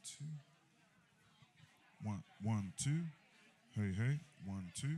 two. One, two. Hey, 1, 2.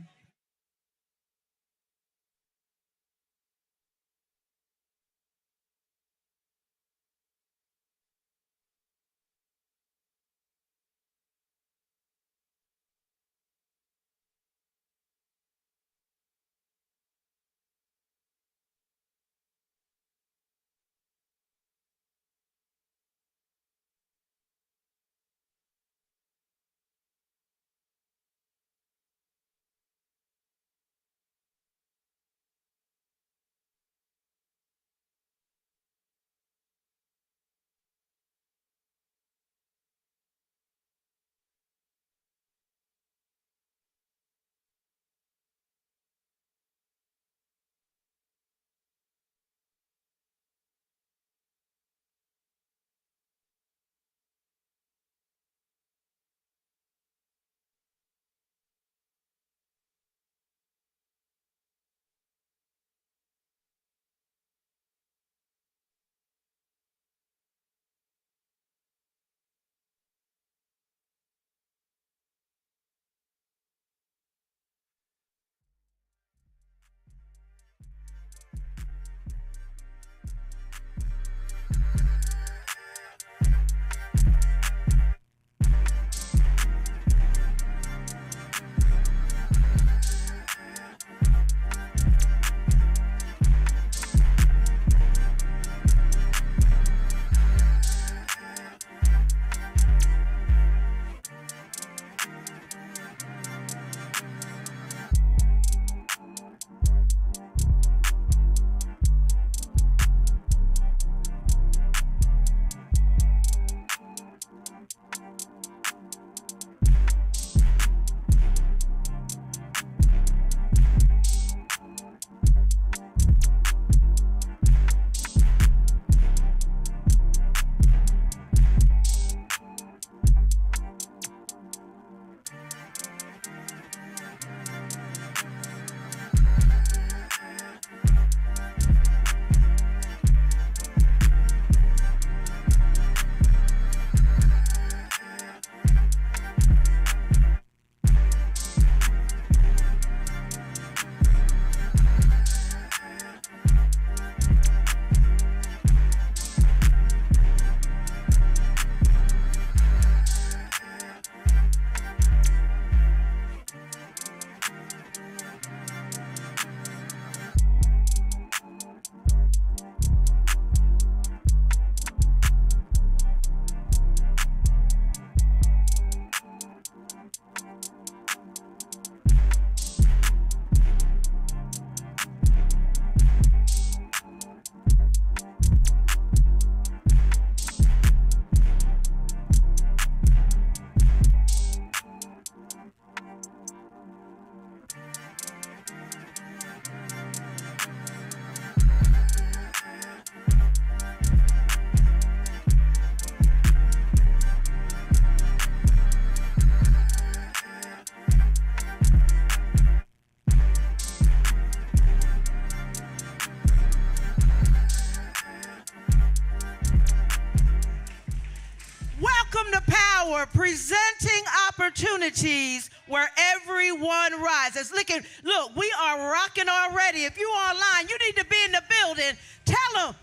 Welcome to Power, presenting opportunities where everyone rises. Look, we are rocking already. If you're online, you need to be in the building. Tell them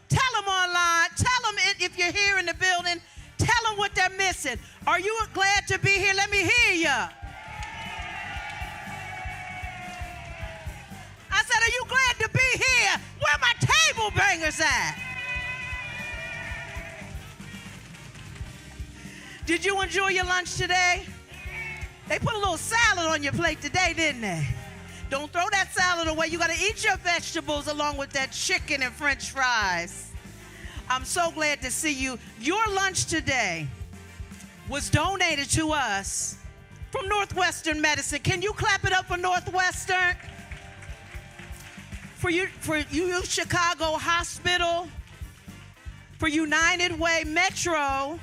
online. Tell them if you're here in the building. Tell them what they're missing. Are you glad to be here? Let me hear you. I said, are you glad to be here? Where my table bangers at? Did you enjoy your lunch today? They put a little salad on your plate today, didn't they? Don't throw that salad away. You got to eat your vegetables along with that chicken and French fries. I'm so glad to see you. Your lunch today was donated to us from Northwestern Medicine. Can you clap it up for Northwestern? For you Chicago Hospital, for United Way Metro,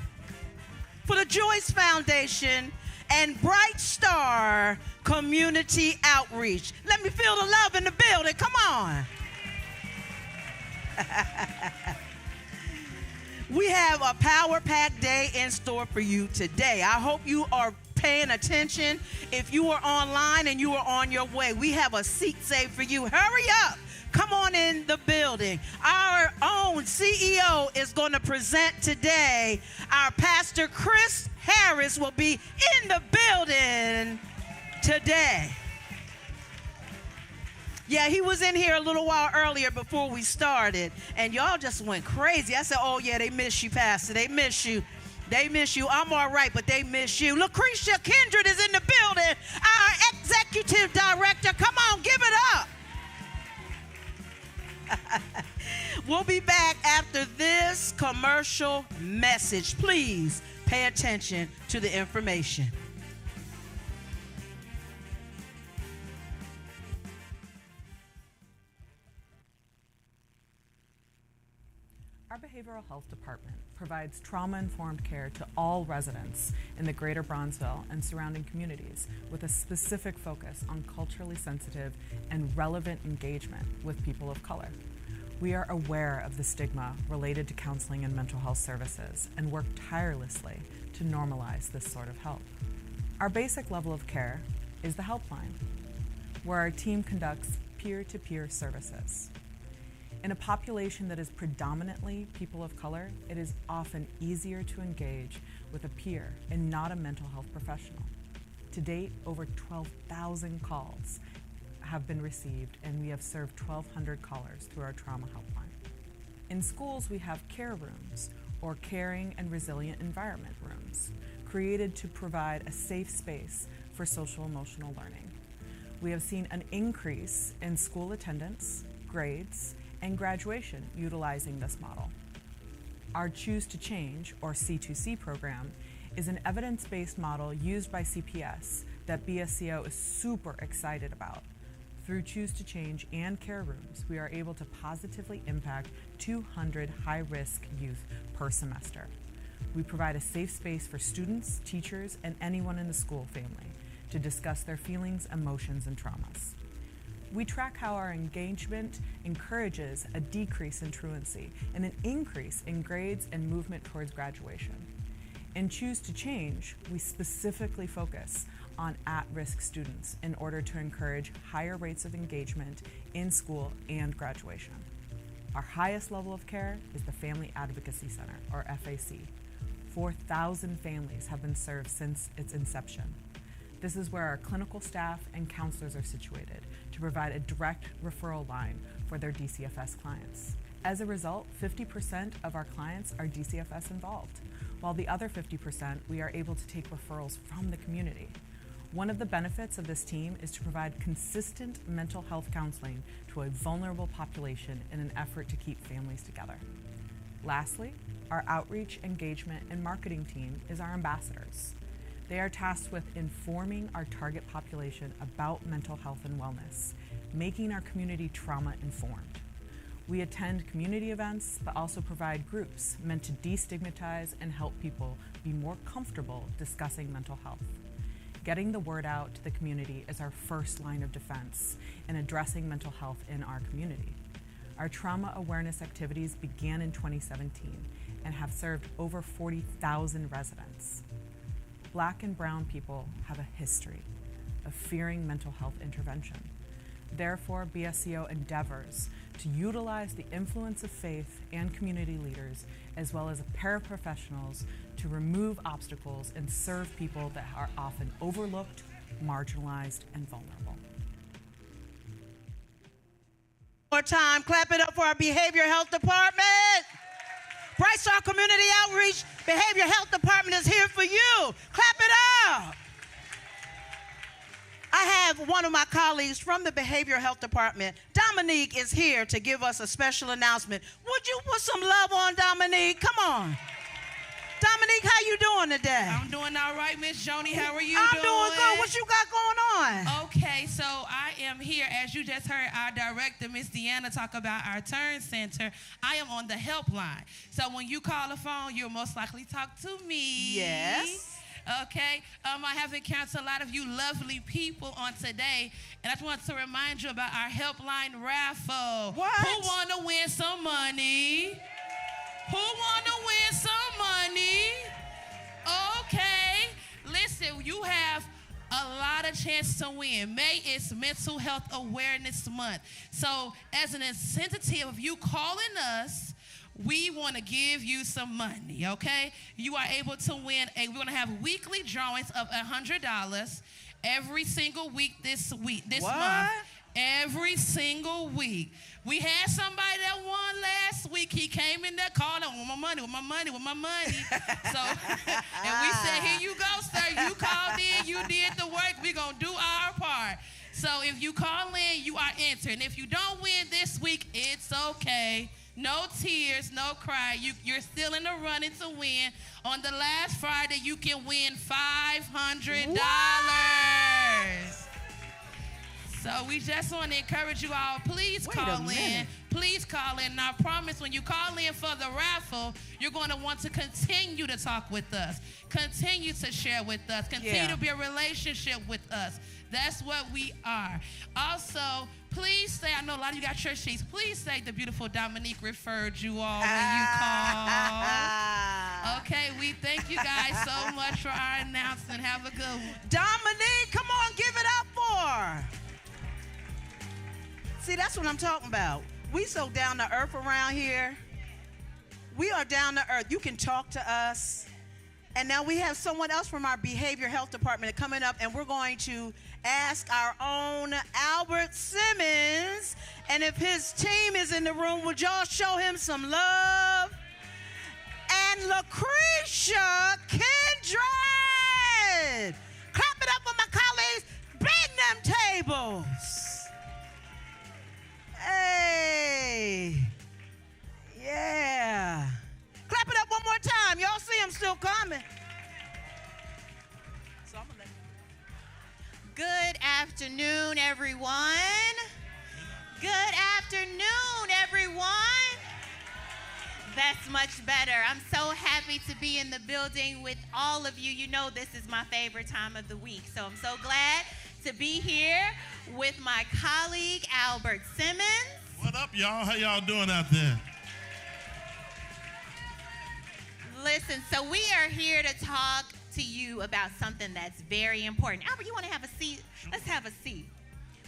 for the Joyce Foundation, and Bright Star Community Outreach. Let me feel the love in the building. Come on. We have a power-packed day in store for you today. I hope you are paying attention. If you are online and you are on your way, we have a seat saved for you. Hurry up. Come on in the building. Our own CEO is going to present today. Our pastor, Chris Harris, will be in the building today. Yeah, he was in here a little while earlier before we started, and y'all just went crazy. I said, oh, yeah, they miss you, Pastor. They miss you. They miss you. I'm all right, but they miss you. Lucretia Kindred is in the building, our executive director. Come on, give it up. We'll be back after this commercial message. Please pay attention to the information. Our behavioral health department provides trauma-informed care to all residents in the greater Bronzeville and surrounding communities with a specific focus on culturally sensitive and relevant engagement with people of color. We are aware of the stigma related to counseling and mental health services and work tirelessly to normalize this sort of help. Our basic level of care is the helpline, where our team conducts peer-to-peer services. In a population that is predominantly people of color, it is often easier to engage with a peer and not a mental health professional. To date, over 12,000 calls have been received, and we have served 1,200 callers through our trauma helpline. In schools, we have care rooms, or caring and resilient environment rooms, created to provide a safe space for social emotional learning. We have seen an increase in school attendance, grades, and graduation utilizing this model. Our Choose to Change, or C2C program, is an evidence-based model used by CPS that BSCO is super excited about. Through Choose to Change and care rooms, we are able to positively impact 200 high-risk youth per semester. We provide a safe space for students, teachers, and anyone in the school family to discuss their feelings, emotions, and traumas. We track how our engagement encourages a decrease in truancy and an increase in grades and movement towards graduation. In Choose to Change, we specifically focus on at-risk students in order to encourage higher rates of engagement in school and graduation. Our highest level of care is the Family Advocacy Center, or FAC. 4,000 families have been served since its inception. This is where our clinical staff and counselors are situated to provide a direct referral line for their DCFS clients. As a result, 50% of our clients are DCFS involved, while the other 50% we are able to take referrals from the community. One of the benefits of this team is to provide consistent mental health counseling to a vulnerable population in an effort to keep families together. Lastly, our outreach, engagement, and marketing team is our ambassadors. They are tasked with informing our target population about mental health and wellness, making our community trauma informed. We attend community events, but also provide groups meant to destigmatize and help people be more comfortable discussing mental health. Getting the word out to the community is our first line of defense in addressing mental health in our community. Our trauma awareness activities began in 2017 and have served over 40,000 residents. Black and brown people have a history of fearing mental health intervention. Therefore, BSCO endeavors to utilize the influence of faith and community leaders, as well as paraprofessionals, to remove obstacles and serve people that are often overlooked, marginalized, and vulnerable. More time, clap it up for our Behavioral Health Department. Bright Star Community Outreach Behavioral Health Department is here for you. Clap it up. I have one of my colleagues from the Behavioral Health Department. Dominique is here to give us a special announcement. Would you put some love on Dominique? Come on. Dominique, how you doing today? I'm doing all right, Miss Joni. How are you I'm doing? doing good. What you got going on? Okay, so I am here, as you just heard our director, Miss Deanna, talk about our Turn Center. I am on the helpline. So when you call the phone, you'll most likely talk to me. Yes. Okay, I have encountered a lot of you lovely people on today, and I just want to remind you about our helpline raffle. What? Who want to win some money? Who want to win some money? Okay. Listen, you have a lot of chance to win. May is Mental Health Awareness Month. So as an incentive of you calling us, we want to give you some money, okay? You are able to win. We're going to have weekly drawings of $100 every single week this month. Every single week. We had somebody that won last week. He came in there calling, with my money. So, and we said, here you go, sir. You called in. You did the work. We're going to do our part. So if you call in, you are entered. And if you don't win this week, it's okay. No tears, no cry. You're still in the running to win. On the last Friday, you can win $500. So we just want to encourage you all, please call in. Please call in. And I promise when you call in for the raffle, you're going to want to continue to talk with us. Continue to share with us. Continue to be a relationship with us. That's what we are. Also, please say, I know a lot of you got church sheets. Please say the beautiful Dominique referred you all when you call. Okay, we thank you guys so much for our announcement. Have a good one. Dominique, come on, give it up for her. See, that's what I'm talking about. We so down to earth around here. We are down to earth. You can talk to us. And now we have someone else from our behavior health department coming up, and we're going to ask our own Albert Simmons. And if his team is in the room, would y'all show him some love? And Lucretia Kindred. Clap it up for my colleagues. Bring them tables. Hey. Yeah. Clap it up one more time. Y'all see him still coming. So I'm gonna let Good afternoon, everyone. Good afternoon, everyone. That's much better. I'm so happy to be in the building with all of you. You know this is my favorite time of the week. So I'm so glad to be here with my colleague, Albert Simmons. What up, y'all? How y'all doing out there? Listen, so we are here to talk to you about something that's very important. Albert, you want to have a seat? Let's have a seat.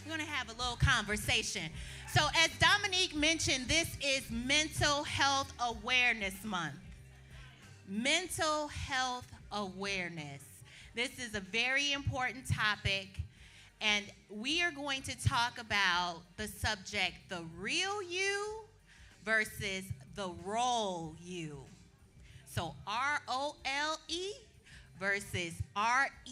We're going to have a little conversation. So as Dominique mentioned, this is Mental Health Awareness Month. Mental health awareness. This is a very important topic, and we are going to talk about the subject, the real you versus the role you. So R-O-L-E versus R-E-A-L,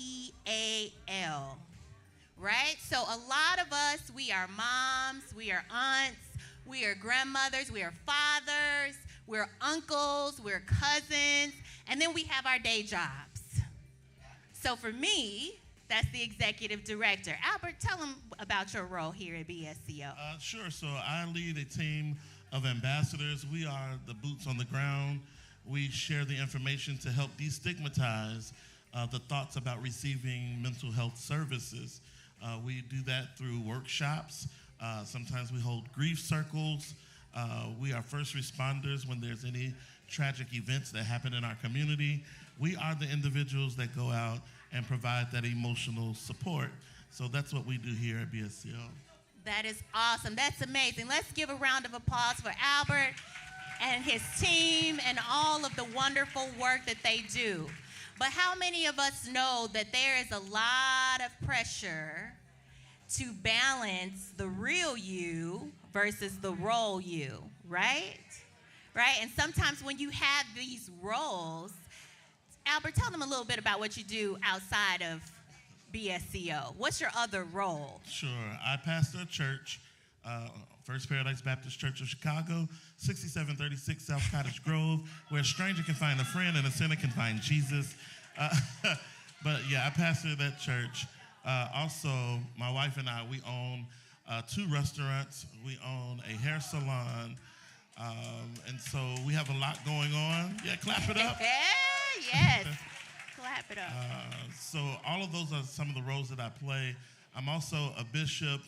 right? So a lot of us, we are moms, we are aunts, we are grandmothers, we are fathers, we're uncles, we're cousins, and then we have our day jobs. So for me, that's the executive director. Albert, tell them about your role here at BSCO. Sure. So I lead a team of ambassadors. We are the boots on the ground. We share the information to help destigmatize the thoughts about receiving mental health services. We do that through workshops. Sometimes we hold grief circles. We are first responders when there's any tragic events that happen in our community. We are the individuals that go out and provide that emotional support. So that's what we do here at BSCO. That is awesome. That's amazing. Let's give a round of applause for Albert and his team and all of the wonderful work that they do. But how many of us know that there is a lot of pressure to balance the real you versus the role you, right? Right? And sometimes when you have these roles, Albert, tell them a little bit about what you do outside of BSCO. What's your other role? Sure. I pastor a church, First Paradise Baptist Church of Chicago, 6736 South Cottage Grove, where a stranger can find a friend and a sinner can find Jesus. But yeah, I pastor that church. Also, my wife and I, we own 2 restaurants. We own a hair salon. And so we have a lot going on. Yeah, clap it up. Yes. Clap it up. So all of those are some of the roles that I play. I'm also a bishop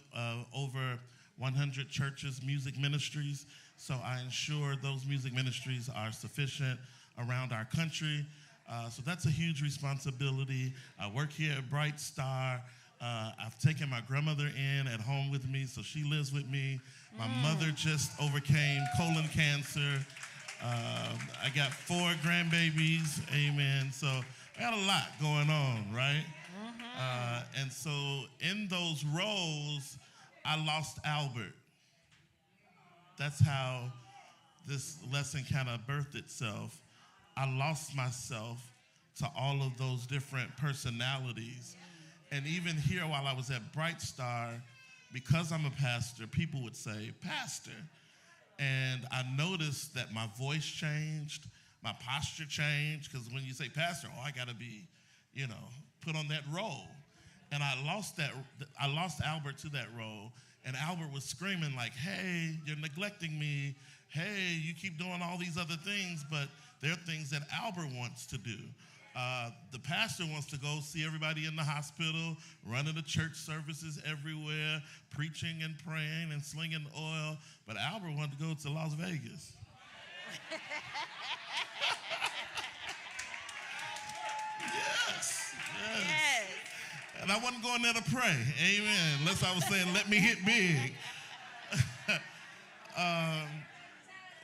over 100 churches, music ministries. So I ensure those music ministries are sufficient around our country. So that's a huge responsibility. I work here at Bright Star. I've taken my grandmother in at home with me, so she lives with me. My mother just overcame colon cancer. I got 4 grandbabies, amen. So I got a lot going on, right? And so in those roles, I lost Albert. That's how this lesson kind of birthed itself. I lost myself to all of those different personalities. And even here while I was at Bright Star, because I'm a pastor, people would say, "Pastor." And I noticed that my voice changed, my posture changed, because when you say pastor, I got to be, put on that role. And I lost Albert to that role. And Albert was screaming like, "Hey, you're neglecting me. Hey, you keep doing all these other things, but there are things that Albert wants to do." The pastor wants to go see everybody in the hospital, running the church services everywhere, preaching and praying and slinging oil. But Albert wanted to go to Las Vegas. Yes. And I wasn't going there to pray. Amen. Unless I was saying, let me hit big.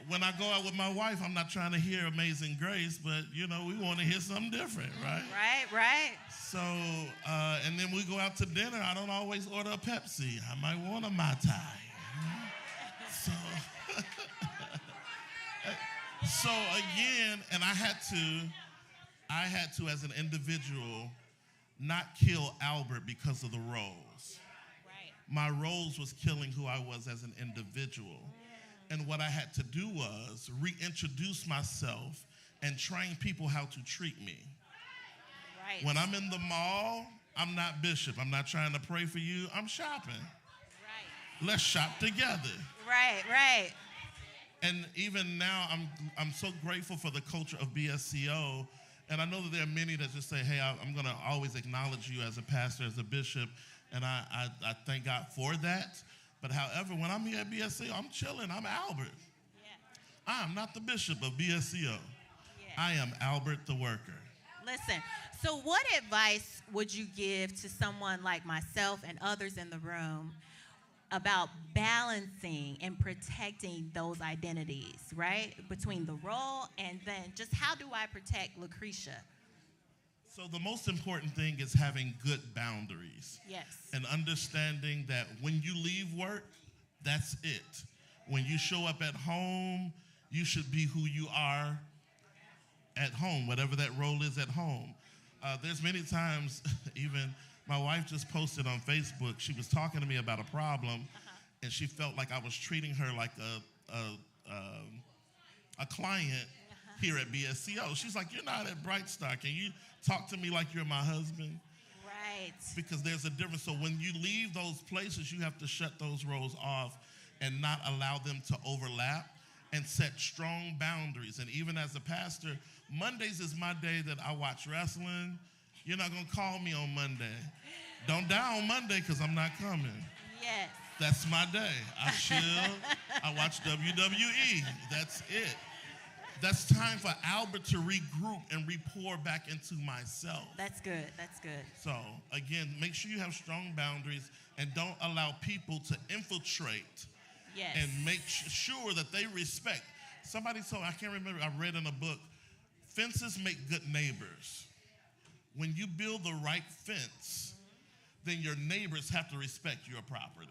When I go out with my wife, I'm not trying to hear Amazing Grace, but, we want to hear something different, right? Right. So, and then we go out to dinner. I don't always order a Pepsi. I might want a Mai Tai. So again, and I had to, as an individual, not kill Albert because of the roles. Right. My roles was killing who I was as an individual. And what I had to do was reintroduce myself and train people how to treat me. Right. When I'm in the mall, I'm not Bishop. I'm not trying to pray for you. I'm shopping. Right. Let's shop together. Right. And even now, I'm so grateful for the culture of BSCO. And I know that there are many that just say, hey, I'm going to always acknowledge you as a pastor, as a bishop. And I thank God for that. But however, when I'm here at BSCO, I'm chilling. I'm Albert. Yeah. I am not the bishop of BSCO. Yeah. I am Albert the worker. Listen, so what advice would you give to someone like myself and others in the room about balancing and protecting those identities, right? Between the role and then just how do I protect Lucretia? So the most important thing is having good boundaries. Yes. And understanding that when you leave work, that's it. When you show up at home, you should be who you are at home, whatever that role is at home. There's many times, even my wife just posted on Facebook, she was talking to me about a problem, and she felt like I was treating her like a client here at BSCO. She's like, "You're not at Bright Star. Can you talk to me like you're my husband?" Right. Because there's a difference. So when you leave those places, you have to shut those roles off and not allow them to overlap and set strong boundaries. And even as a pastor, Mondays is my day that I watch wrestling. You're not going to call me on Monday. Don't die on Monday because I'm not coming. Yes. That's my day. I chill. I watch WWE. That's it. That's time for Albert to regroup and pour back into myself. That's good. So, again, make sure you have strong boundaries and don't allow people to infiltrate. Yes. And make sure that they respect. Somebody told, I can't remember, I read in a book, fences make good neighbors. When you build the right fence, then your neighbors have to respect your property.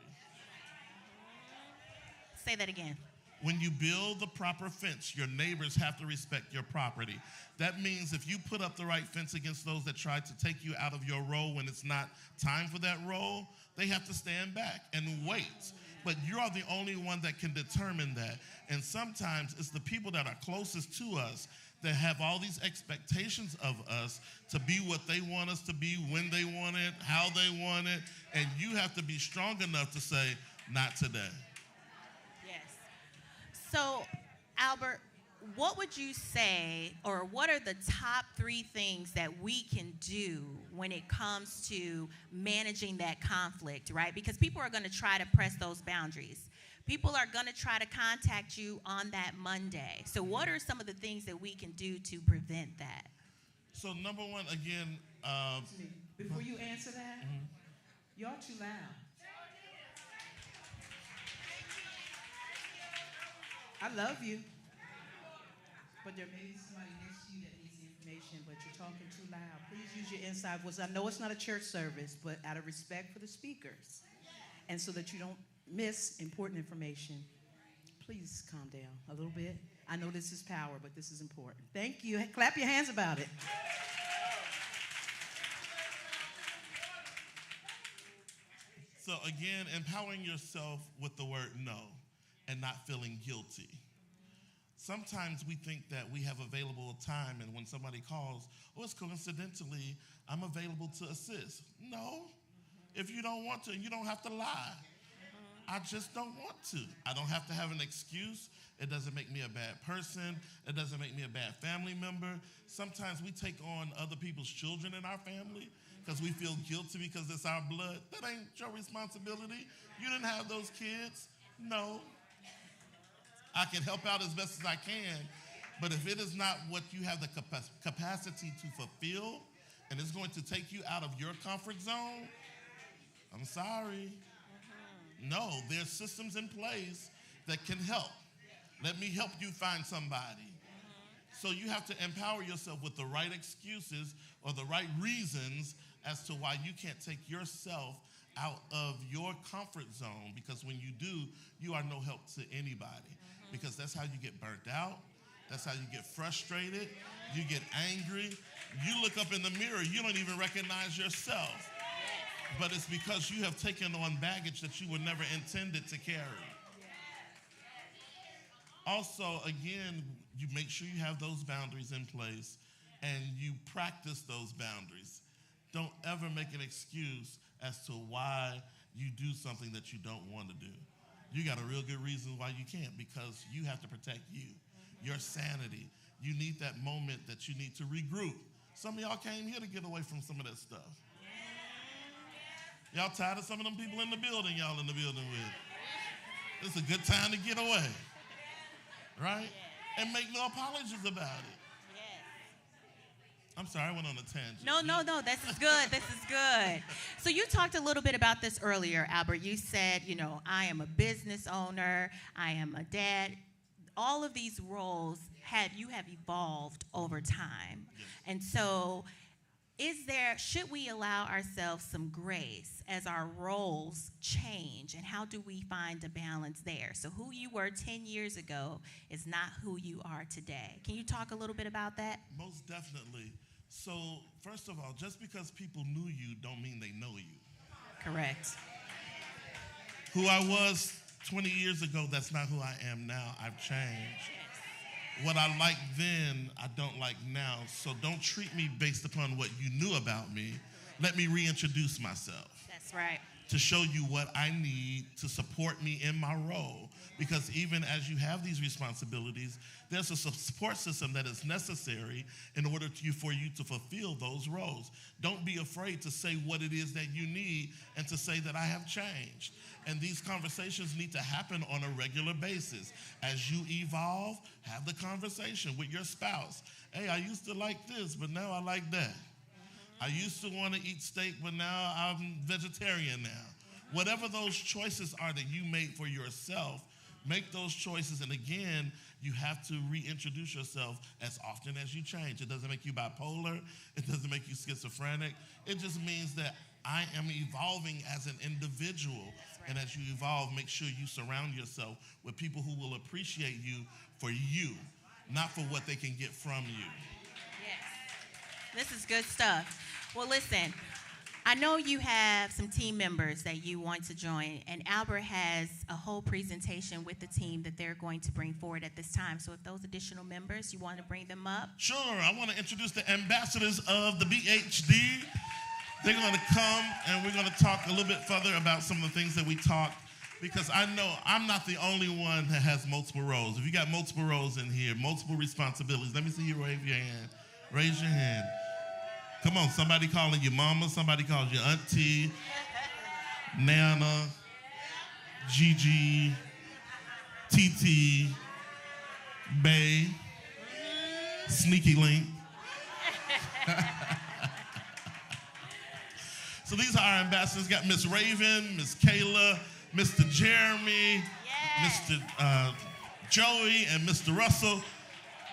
Say that again. When you build the proper fence, your neighbors have to respect your property. That means if you put up the right fence against those that try to take you out of your role when it's not time for that role, they have to stand back and wait. But you are the only one that can determine that. And sometimes it's the people that are closest to us that have all these expectations of us to be what they want us to be, when they want it, how they want it. And you have to be strong enough to say, not today. Yes. So, Albert, what would you say, or what are the top 3 things that we can do when it comes to managing that conflict, right? Because people are going to try to press those boundaries. People are going to try to contact you on that Monday. So what are some of the things that we can do to prevent that? So number one, again. Before you answer that, y'all too loud. I love you. But there may be somebody next to you that needs the information, but you're talking too loud. Please use your inside voice. I know it's not a church service, but out of respect for the speakers, and so that you don't miss important information, please calm down a little bit. I know this is power, but this is important. Thank you. Clap your hands about it. So again, empowering yourself with the word no and not feeling guilty. Sometimes we think that we have available time, and when somebody calls, oh, it's coincidentally, I'm available to assist. No. If you don't want to, you don't have to lie. I just don't want to. I don't have to have an excuse. It doesn't make me a bad person. It doesn't make me a bad family member. Sometimes we take on other people's children in our family because we feel guilty because it's our blood. That ain't your responsibility. You didn't have those kids. No. I can help out as best as I can, but if it is not what you have the capacity to fulfill, and it's going to take you out of your comfort zone, I'm sorry. No, there's systems in place that can help. Let me help you find somebody. So you have to empower yourself with the right excuses or the right reasons as to why you can't take yourself out of your comfort zone, because when you do, you are no help to anybody. Because that's how you get burnt out. That's how you get frustrated. You get angry. You look up in the mirror, you don't even recognize yourself. But it's because you have taken on baggage that you were never intended to carry. Also, again, you make sure you have those boundaries in place and you practice those boundaries. Don't ever make an excuse as to why you do something that you don't want to do. You got a real good reason why you can't, because you have to protect you, your sanity. You need that moment that you need to regroup. Some of y'all came here to get away from some of that stuff. Y'all tired of some of them people in the building y'all in the building with. It's a good time to get away, right? And make no apologies about it. I'm sorry, I went on a tangent. No, this is good. This is good. So you talked a little bit about this earlier, Albert. You said, I am a business owner, I am a dad. All of these roles have evolved over time. Yes. And so should we allow ourselves some grace as our roles change, and how do we find a balance there? So who you were 10 years ago is not who you are today. Can you talk a little bit about that? Most definitely. So, first of all, just because people knew you don't mean they know you. Correct. Who I was 20 years ago, that's not who I am now. I've changed. What I liked then, I don't like now. So don't treat me based upon what you knew about me. Let me reintroduce myself. That's right. To show you what I need to support me in my role. Because even as you have these responsibilities, there's a support system that is necessary in order for you to fulfill those roles. Don't be afraid to say what it is that you need and to say that I have changed. And these conversations need to happen on a regular basis. As you evolve, have the conversation with your spouse. Hey, I used to like this, but now I like that. I used to want to eat steak, but now I'm vegetarian now. Whatever those choices are that you made for yourself, make those choices. And again, you have to reintroduce yourself as often as you change. It doesn't make you bipolar. It doesn't make you schizophrenic. It just means that I am evolving as an individual. Right. And as you evolve, make sure you surround yourself with people who will appreciate you for you, not for what they can get from you. Yes. This is good stuff. Well, listen, I know you have some team members that you want to join, and Albert has a whole presentation with the team that they're going to bring forward at this time. So if those additional members, you want to bring them up? Sure. I want to introduce the ambassadors of the BHD. They're going to come, and we're going to talk a little bit further about some of the things that we talked Because I know I'm not the only one that has multiple roles. If you got multiple roles in here, multiple responsibilities, let me see you wave your hand. Raise your hand. Come on, somebody calling you mama, somebody calls you auntie, Nana, Gigi, TT, Bay, Sneaky Link. So these are our ambassadors. Got Miss Raven, Miss Kayla, Mr. Jeremy, Mr. Joey, and Mr. Russell.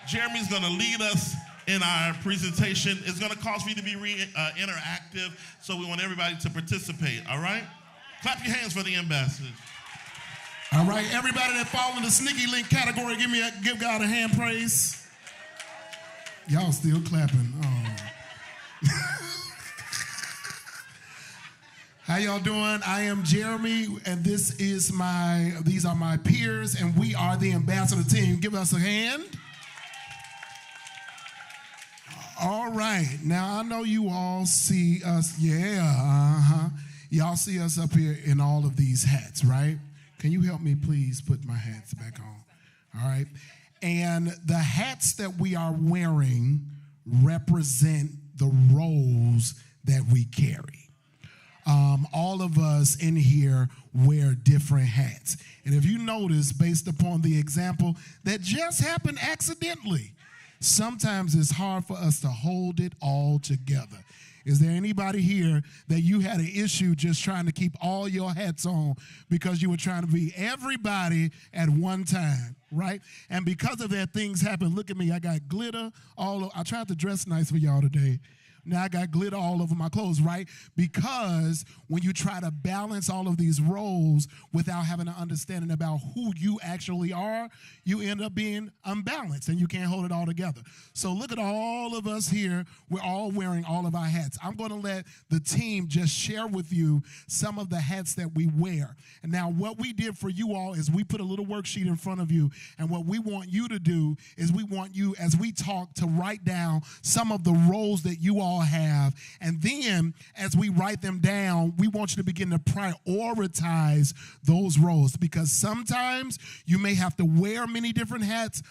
Jeremy's gonna lead us in our presentation. It's gonna cause for you to be interactive, so we want everybody to participate, all right? Clap your hands for the ambassadors. All right, everybody that fall in the Sneaky Link category, give God a hand praise. Y'all still clapping. Oh. How y'all doing? I am Jeremy, and these are my peers, and we are the ambassador team. Give us a hand. All right. Now, I know you all see us. Yeah, Y'all see us up here in all of these hats, right? Can you help me please put my hats back on? All right. And the hats that we are wearing represent the roles that we carry. All of us in here wear different hats. And if you notice, based upon the example that just happened accidentally, sometimes it's hard for us to hold it all together. Is there anybody here that you had an issue just trying to keep all your hats on because you were trying to be everybody at one time, right? And because of that, things happen. Look at me. I got glitter all over. I tried to dress nice for y'all today. Now I got glitter all over my clothes, right? Because when you try to balance all of these roles without having an understanding about who you actually are, you end up being unbalanced and you can't hold it all together. So look at all of us here. We're all wearing all of our hats. I'm going to let the team just share with you some of the hats that we wear. And now what we did for you all is we put a little worksheet in front of you. And what we want you to do is we want you, as we talk, to write down some of the roles that you all have, and then as we write them down, we want you to begin to prioritize those roles, because sometimes you may have to wear many different hats,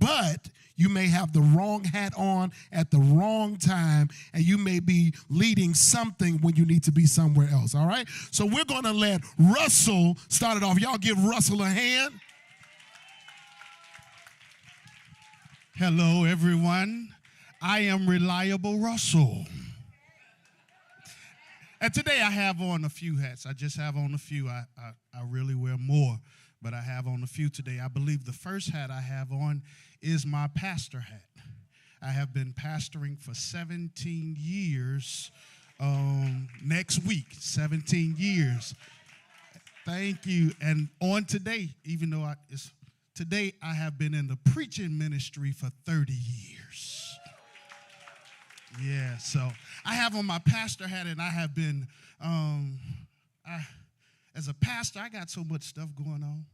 but you may have the wrong hat on at the wrong time, and you may be leading something when you need to be somewhere else, all right? So we're going to let Russell start it off. Y'all give Russell a hand. Hello, everyone. I am Reliable Russell. And today I have on a few hats. I just have on a few. I really wear more, but I have on a few today. I believe the first hat I have on is my pastor hat. I have been pastoring for 17 years. Next week, 17 years. Thank you. And on today, even though today I have been in the preaching ministry for 30 years. Yeah, so I have on my pastor hat, and I have been, as a pastor, I got so much stuff going on.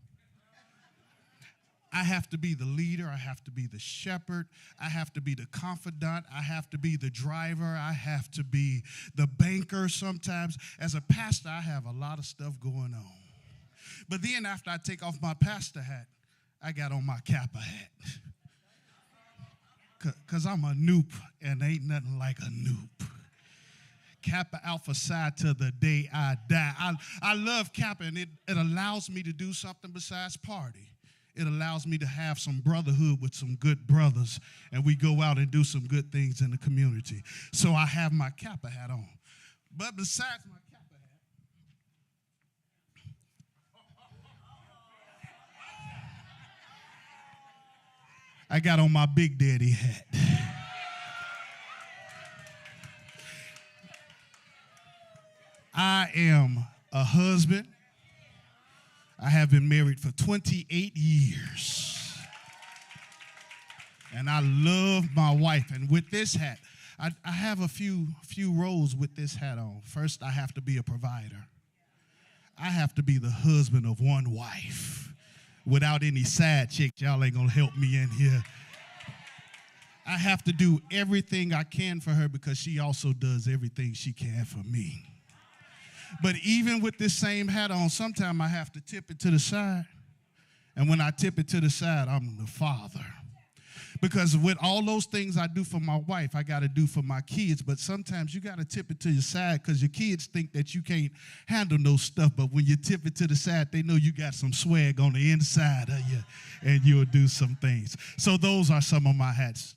I have to be the leader. I have to be the shepherd. I have to be the confidant. I have to be the driver. I have to be the banker sometimes. As a pastor, I have a lot of stuff going on. But then after I take off my pastor hat, I got on my Kappa hat. Because I'm a noob, and ain't nothing like a noob. Kappa Alpha Psi to the day I die. I love Kappa, and it allows me to do something besides party. It allows me to have some brotherhood with some good brothers, and we go out and do some good things in the community. So I have my Kappa hat on. But besides my Kappa hat, I got on my Big Daddy hat. I am a husband. I have been married for 28 years. And I love my wife. And with this hat, I have a few roles with this hat on. First, I have to be a provider. I have to be the husband of one wife. Without any side chicks, y'all ain't gonna help me in here. I have to do everything I can for her because she also does everything she can for me. But even with this same hat on, sometimes I have to tip it to the side. And when I tip it to the side, I'm the father. Because with all those things I do for my wife, I got to do for my kids. But sometimes you got to tip it to your side because your kids think that you can't handle no stuff. But when you tip it to the side, they know you got some swag on the inside of you, and you'll do some things. So those are some of my hats.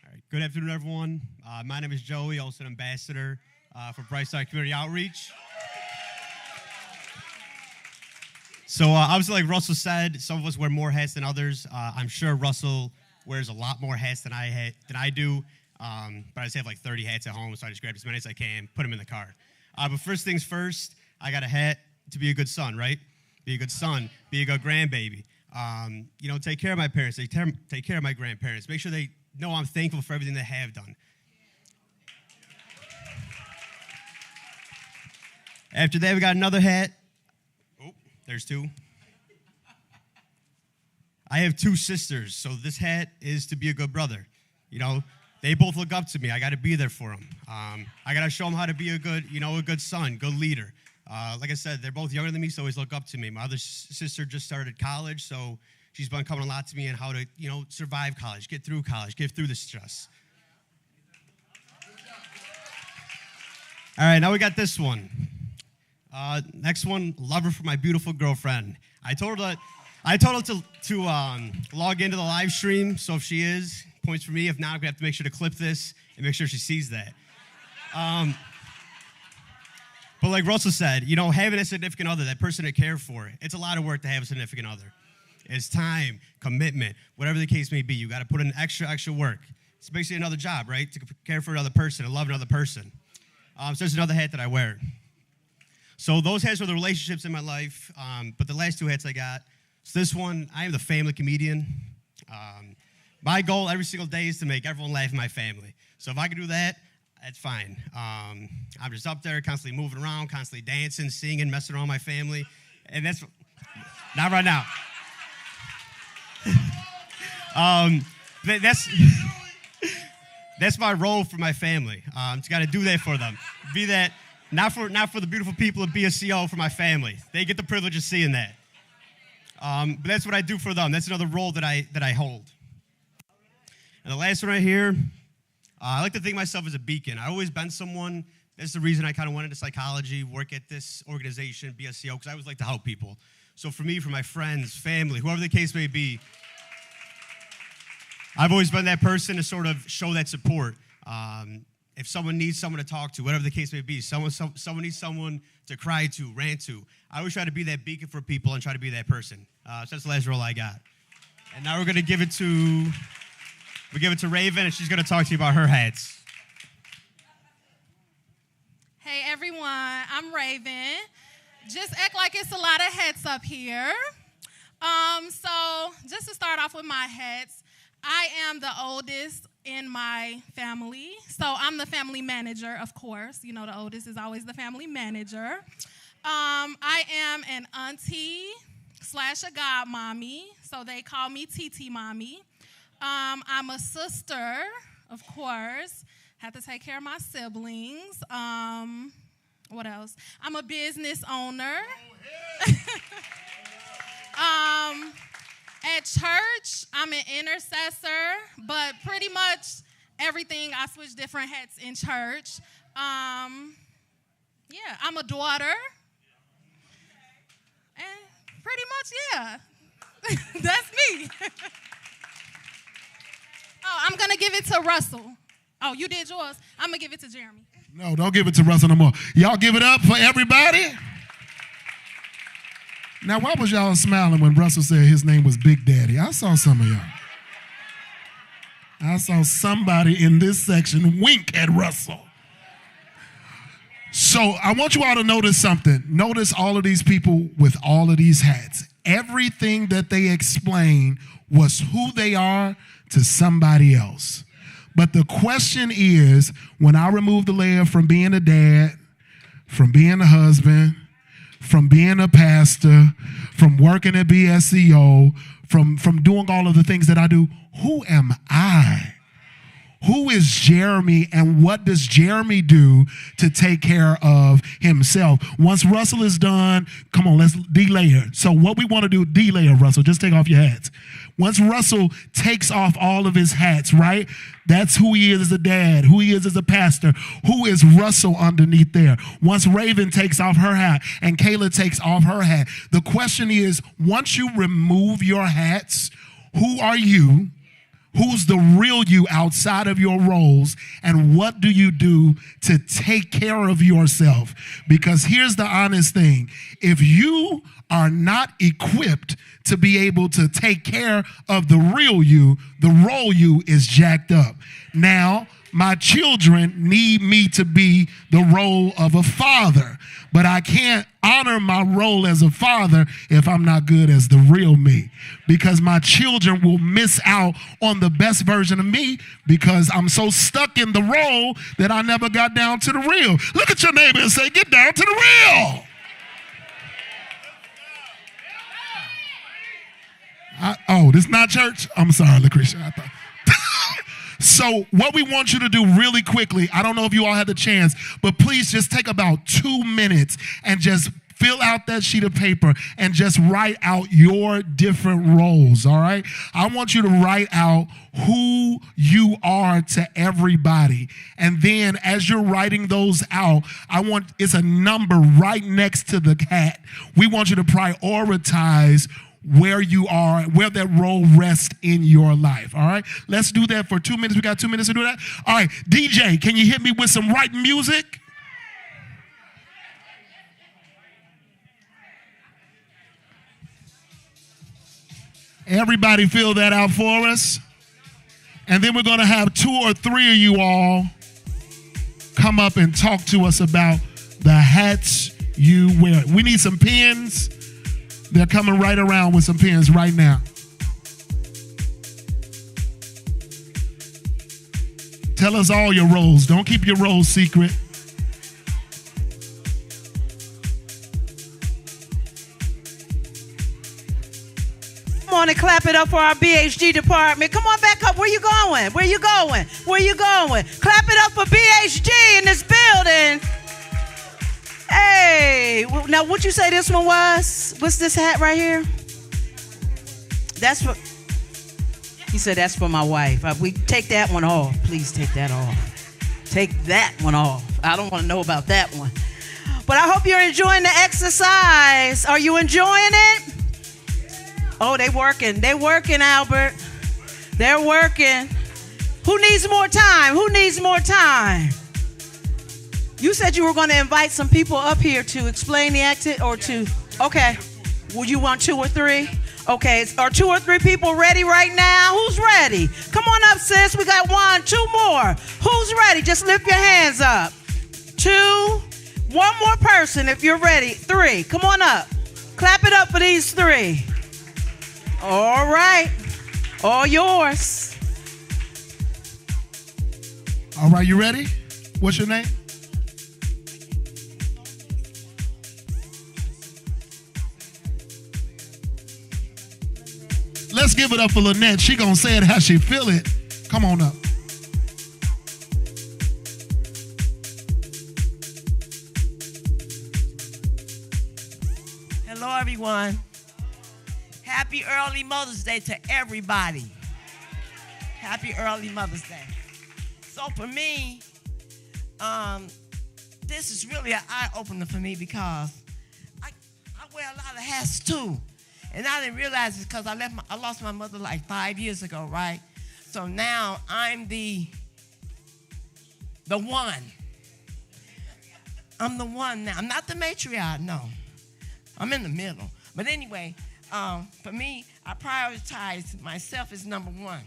All right. Good afternoon, everyone. My name is Joey, also an ambassador for Brightside Community Outreach. So obviously, like Russell said, some of us wear more hats than others. I'm sure Russell wears a lot more hats than I do. But I just have like 30 hats at home, so I just grab as many as I can, put them in the car. But first things first, I got a hat to be a good son, right? Be a good son, be a good grandbaby. Take care of my parents, take care of my grandparents. Make sure they know I'm thankful for everything they have done. After that, we got another hat. There's two. I have two sisters, so this hat is to be a good brother. They both look up to me. I got to be there for them. I got to show them how to be a good son, good leader. Like I said, they're both younger than me, so always look up to me. My other sister just started college, so she's been coming a lot to me on how to, survive college, get through the stress. All right, now we got this one. Next one, lover for my beautiful girlfriend. I told her to log into the live stream, so if she is, points for me. If not, I'm going to have to make sure to clip this and make sure she sees that. But like Russell said, having a significant other, that person to care for, it's a lot of work to have a significant other. It's time, commitment, whatever the case may be. You got to put in extra work. It's basically another job, right? To care for another person, to love another person. So there's another hat that I wear. So those hats are the relationships in my life, but the last two hats I got, so this one, I am the family comedian. My goal every single day is to make everyone laugh in my family. So if I can do that, that's fine. I'm just up there constantly moving around, constantly dancing, singing, messing around with my family, and that's, not right now. That's my role for my family. Just got to do that for them. Be that. Not for the beautiful people of BSCO, for my family. They get the privilege of seeing that. But that's what I do for them. That's another role that I hold. And the last one right here, I like to think of myself as a beacon. I've always been someone. That's the reason I kind of went into psychology, work at this organization, BSCO, because I always like to help people. So for me, for my friends, family, whoever the case may be, I've always been that person to sort of show that support. If someone needs someone to talk to, whatever the case may be, someone needs someone to cry to, rant to, I always try to be that beacon for people and try to be that person. So that's the last role I got. And now we're going to give it to Raven, and she's going to talk to you about her hats. Hey, everyone. I'm Raven. Just act like it's a lot of hats up here. So just to start off with my hats, I am the oldest in my family. So I'm the family manager, of course. The oldest is always the family manager. I am an auntie / a godmommy, so they call me TT Mommy. I'm a sister, of course. Have to take care of my siblings. What else? I'm a business owner. At church, I'm an intercessor, but pretty much everything, I switch different hats in church. I'm a daughter. And pretty much, yeah, that's me. Oh, I'm going to give it to Russell. Oh, you did yours. I'm going to give it to Jeremy. No, don't give it to Russell no more. Y'all give it up for everybody. Now, why was y'all smiling when Russell said his name was Big Daddy? I saw some of y'all. I saw somebody in this section wink at Russell. So I want you all to notice something. Notice all of these people with all of these hats. Everything that they explained was who they are to somebody else. But the question is, when I remove the layer from being a dad, from being a husband, from being a pastor, from working at BSCO, from doing all of the things that I do, who am I? Who is Jeremy and what does Jeremy do to take care of himself? Once Russell is done, come on, let's de-layer. So what we want to do, de-layer, Russell, just take off your hats. Once Russell takes off all of his hats, right? That's who he is as a dad, who he is as a pastor. Who is Russell underneath there? Once Raven takes off her hat and Kayla takes off her hat, the question is, once you remove your hats, who are you? Who's the real you outside of your roles? And what do you do to take care of yourself? Because here's the honest thing. If you are not equipped to be able to take care of the real you, the role you is jacked up. Now, my children need me to be the role of a father, but I can't honor my role as a father if I'm not good as the real me, because my children will miss out on the best version of me because I'm so stuck in the role that I never got down to the real. Look at your neighbor and say, get down to the real. This is not church? I'm sorry, Lucretia. I thought. So what we want you to do really quickly, I don't know if you all had the chance, but please just take about 2 minutes and just fill out that sheet of paper and just write out your different roles, all right? I want you to write out who you are to everybody. And then as you're writing those out, it's a number right next to the hat. We want you to prioritize where you are, where that role rests in your life, all right? Let's do that for 2 minutes. We got 2 minutes to do that? All right, DJ, can you hit me with some right music? Everybody fill that out for us. And then we're going to have 2 or 3 of you all come up and talk to us about the hats you wear. We need some pens. They're coming right around with some pens right now. Tell us all your roles. Don't keep your roles secret. Come on and clap it up for our BHG department. Come on back up. Where you going? Where you going? Where you going? Clap it up for BHG in this building. Hey, now what'd you say this one was? What's this hat right here? That's for, he said that's for my wife. We take that one off. Please take that off. Take that one off. I don't want to know about that one. But I hope you're enjoying the exercise. Are you enjoying it? Oh, they working. They working, Albert. They're working. Who needs more time? Who needs more time? You said you were going to invite some people up here to explain the activity or to, okay. Would you want 2 or 3? Okay, are 2 or 3 people ready right now? Who's ready? Come on up, sis. We got 1, 2 more. Who's ready? Just lift your hands up. 2, 1 more person if you're ready. 3, come on up. Clap it up for these 3. All right, all yours. All right, you ready? What's your name? Let's give it up for Lynette. She gonna say it how she feel it. Come on up. Hello, everyone. Happy early Mother's Day to everybody. Happy early Mother's Day. So for me, this is really an eye-opener for me because I wear a lot of hats too. And I didn't realize it because I lost my mother like 5 years ago, right? So now I'm the one. I'm the one now. I'm not the matriarch, no. I'm in the middle. But anyway, for me, I prioritize myself as number 1.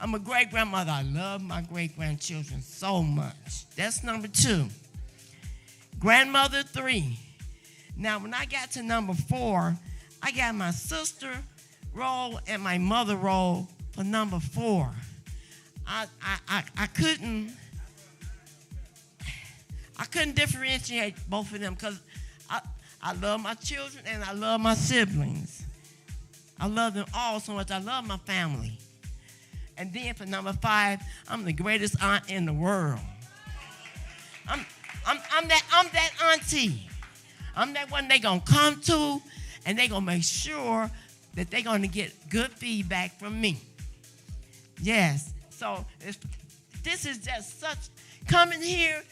I'm a great-grandmother. I love my great-grandchildren so much. That's number 2. Grandmother 3. Now, when I got to number 4, I got my sister role and my mother role for number 4. I couldn't differentiate both of them because I love my children and I love my siblings. I love them all so much. I love my family. And then for number 5, I'm the greatest aunt in the world. I'm that auntie. I'm that one they gonna come to, and they gonna make sure that they're gonna get good feedback from me. Yes. So this is just such, coming here,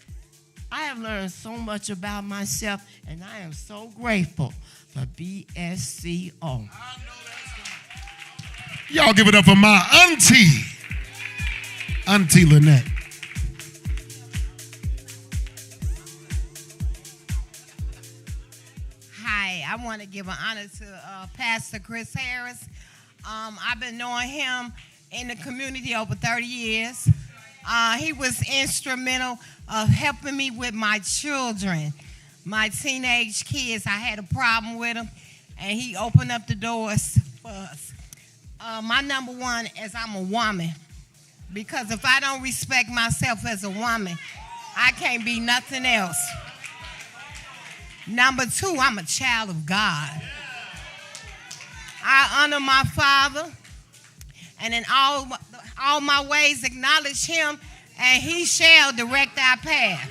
I have learned so much about myself, and I am so grateful for BSCO. Y'all give it up for my auntie, Auntie Lynette. Hi, I want to give an honor to Pastor Chris Harris. I've been knowing him in the community over 30 years. He was instrumental of helping me with my children, my teenage kids. I had a problem with them, and he opened up the doors for us. My number 1 is I'm a woman, because if I don't respect myself as a woman, I can't be nothing else. Number 2, I'm a child of God. I honor my father, and in all my ways acknowledge him, and he shall direct our path.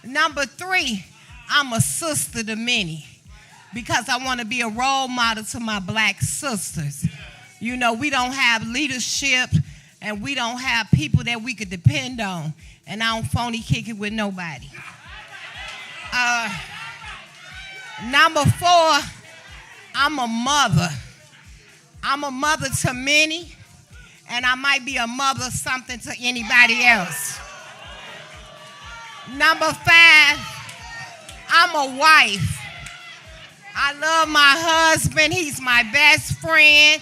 Number 3, I'm a sister to many, because I want to be a role model to my black sisters. You know, we don't have leadership, and we don't have people that we could depend on, and I don't phony kick it with nobody. Number 4, I'm a mother. I'm a mother to many, and I might be a mother something to anybody else. Number 5, I'm a wife. I love my husband. He's my best friend,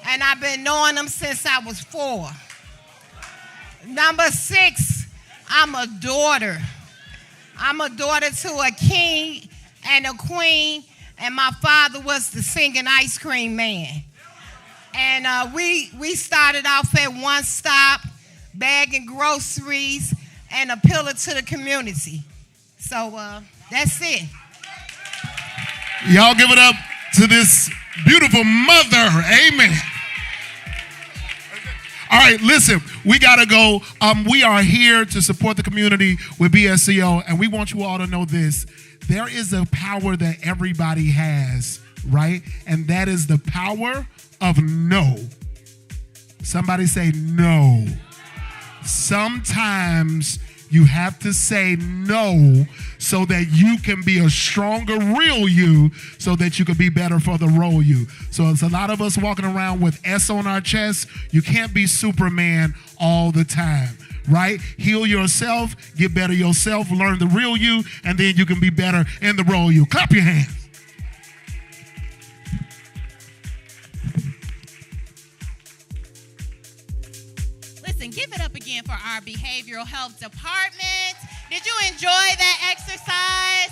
and I've been knowing him since I was 4. Number 6, I'm a daughter. I'm a daughter to a king and a queen, and my father was the singing ice cream man. And we started off at One Stop, bagging groceries, and a pillar to the community. So that's it. Y'all give it up to this beautiful mother. Amen. All right, listen, we got to go. We are here to support the community with BSCO, and we want you all to know this. There is a power that everybody has, right? And that is the power of no. Somebody say no. Sometimes you have to say no so that you can be a stronger real you, so that you can be better for the role you. So it's a lot of us walking around with S on our chest. You can't be Superman all the time, right? Heal yourself, get better yourself, learn the real you, and then you can be better in the role you. Clap your hands. Listen, give it up again for our behavioral health department. Did you enjoy that exercise?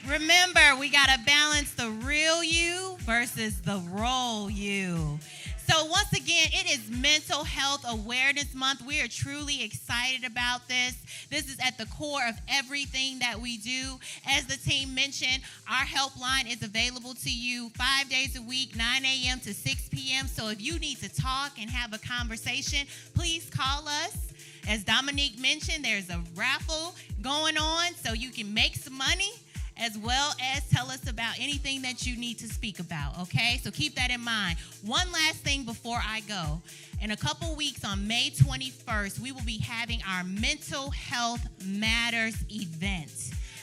Remember, we got to balance the real you versus the role you. So once again, it is Mental Health Awareness Month. We are truly excited about this. This is at the core of everything that we do. As the team mentioned, our helpline is available to you 5 days a week, 9 a.m. to 6 p.m. So if you need to talk and have a conversation, please call us. As Dominique mentioned, there's a raffle going on so you can make some money, as well as tell us about anything that you need to speak about, okay? So keep that in mind. One last thing before I go. In a couple weeks, on May 21st, we will be having our Mental Health Matters event.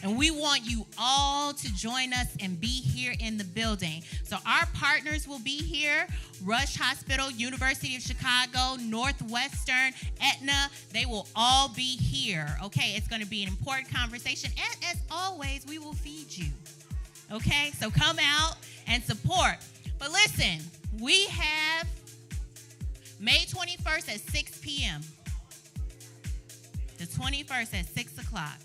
And we want you all to join us and be here in the building. So our partners will be here: Rush Hospital, University of Chicago, Northwestern, Aetna. They will all be here, okay? It's going to be an important conversation. And as always, we will feed you, okay? So come out and support. But listen, we have May 21st at 6 p.m. The 21st at 6 o'clock.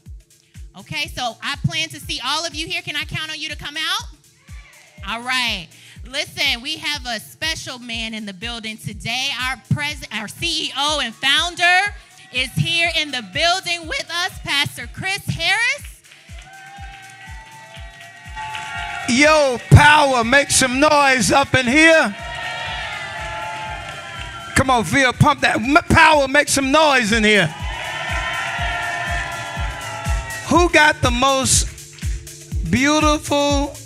Okay, so I plan to see all of you here. Can I count on you to come out? All right. Listen, we have a special man in the building today. Our CEO and founder is here in the building with us, Pastor Chris Harris. Yo, power, make some noise up in here. Come on, Phil, pump that. Power, make some noise in here. Who got the most beautiful,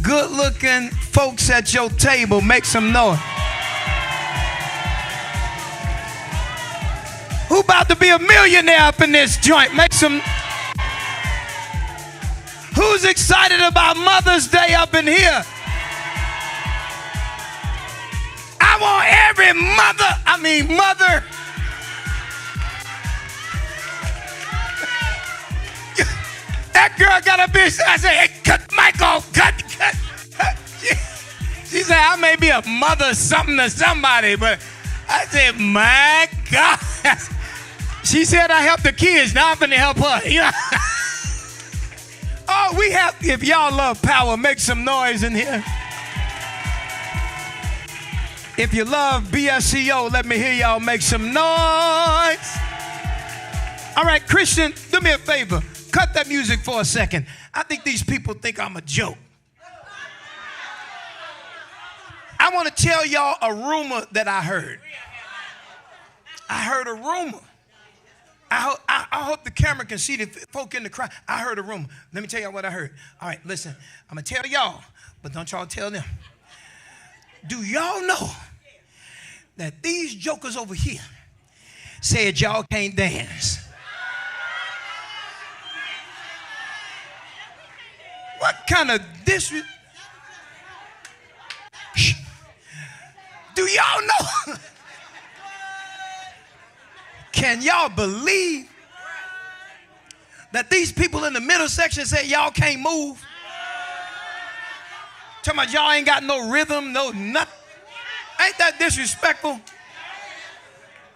good-looking folks at your table? Make some noise. Who about to be a millionaire up in this joint? Make some. Who's excited about Mother's Day up in here? I want every mother. That girl got a bitch. I said, hey, cut the mic off. Cut. She said, I may be a mother something to somebody, but I said, my God. She said I help the kids. Now I'm going to help her. You know? Oh, we have, if y'all love power, make some noise in here. If you love BSCO, let me hear y'all make some noise. All right, Christian, do me a favor. Cut that music for a second. I think these people think I'm a joke. I want to tell y'all a rumor that I heard. I heard a rumor. I hope the camera can see the folk in the crowd. I heard a rumor. Let me tell y'all what I heard. All right, listen. I'm going to tell y'all, but don't y'all tell them. Do y'all know that these jokers over here said y'all can't dance? What kind of disrespect? Do y'all know? Can y'all believe that these people in the middle section say y'all can't move? Talking about y'all ain't got no rhythm, no nothing. Ain't that disrespectful?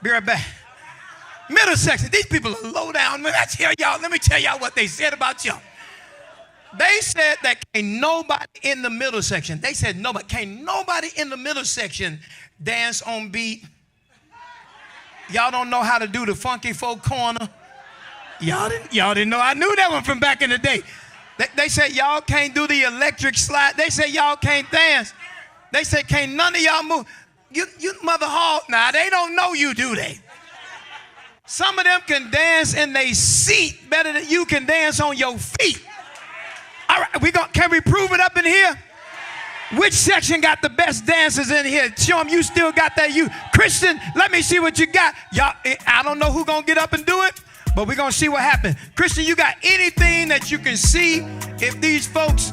Be right back. Middle section, these people are low down. Let me tell y'all what they said about y'all. They said that can't nobody in the middle section. They said can't nobody in the middle section dance on beat. Y'all don't know how to do the funky folk corner. Y'all didn't know. I knew that one from back in the day. They said y'all can't do the electric slide. They said y'all can't dance. They said can't none of y'all move. You Mother Hall. Nah, they don't know you, do they? Some of them can dance in their seat better than you can dance on your feet. All right, can we prove it up in here? Which section got the best dancers in here? Show them you still got that you. Christian, let me see what you got. Y'all, I don't know who's going to get up and do it, but we're going to see what happens. Christian, you got anything that you can see if these folks,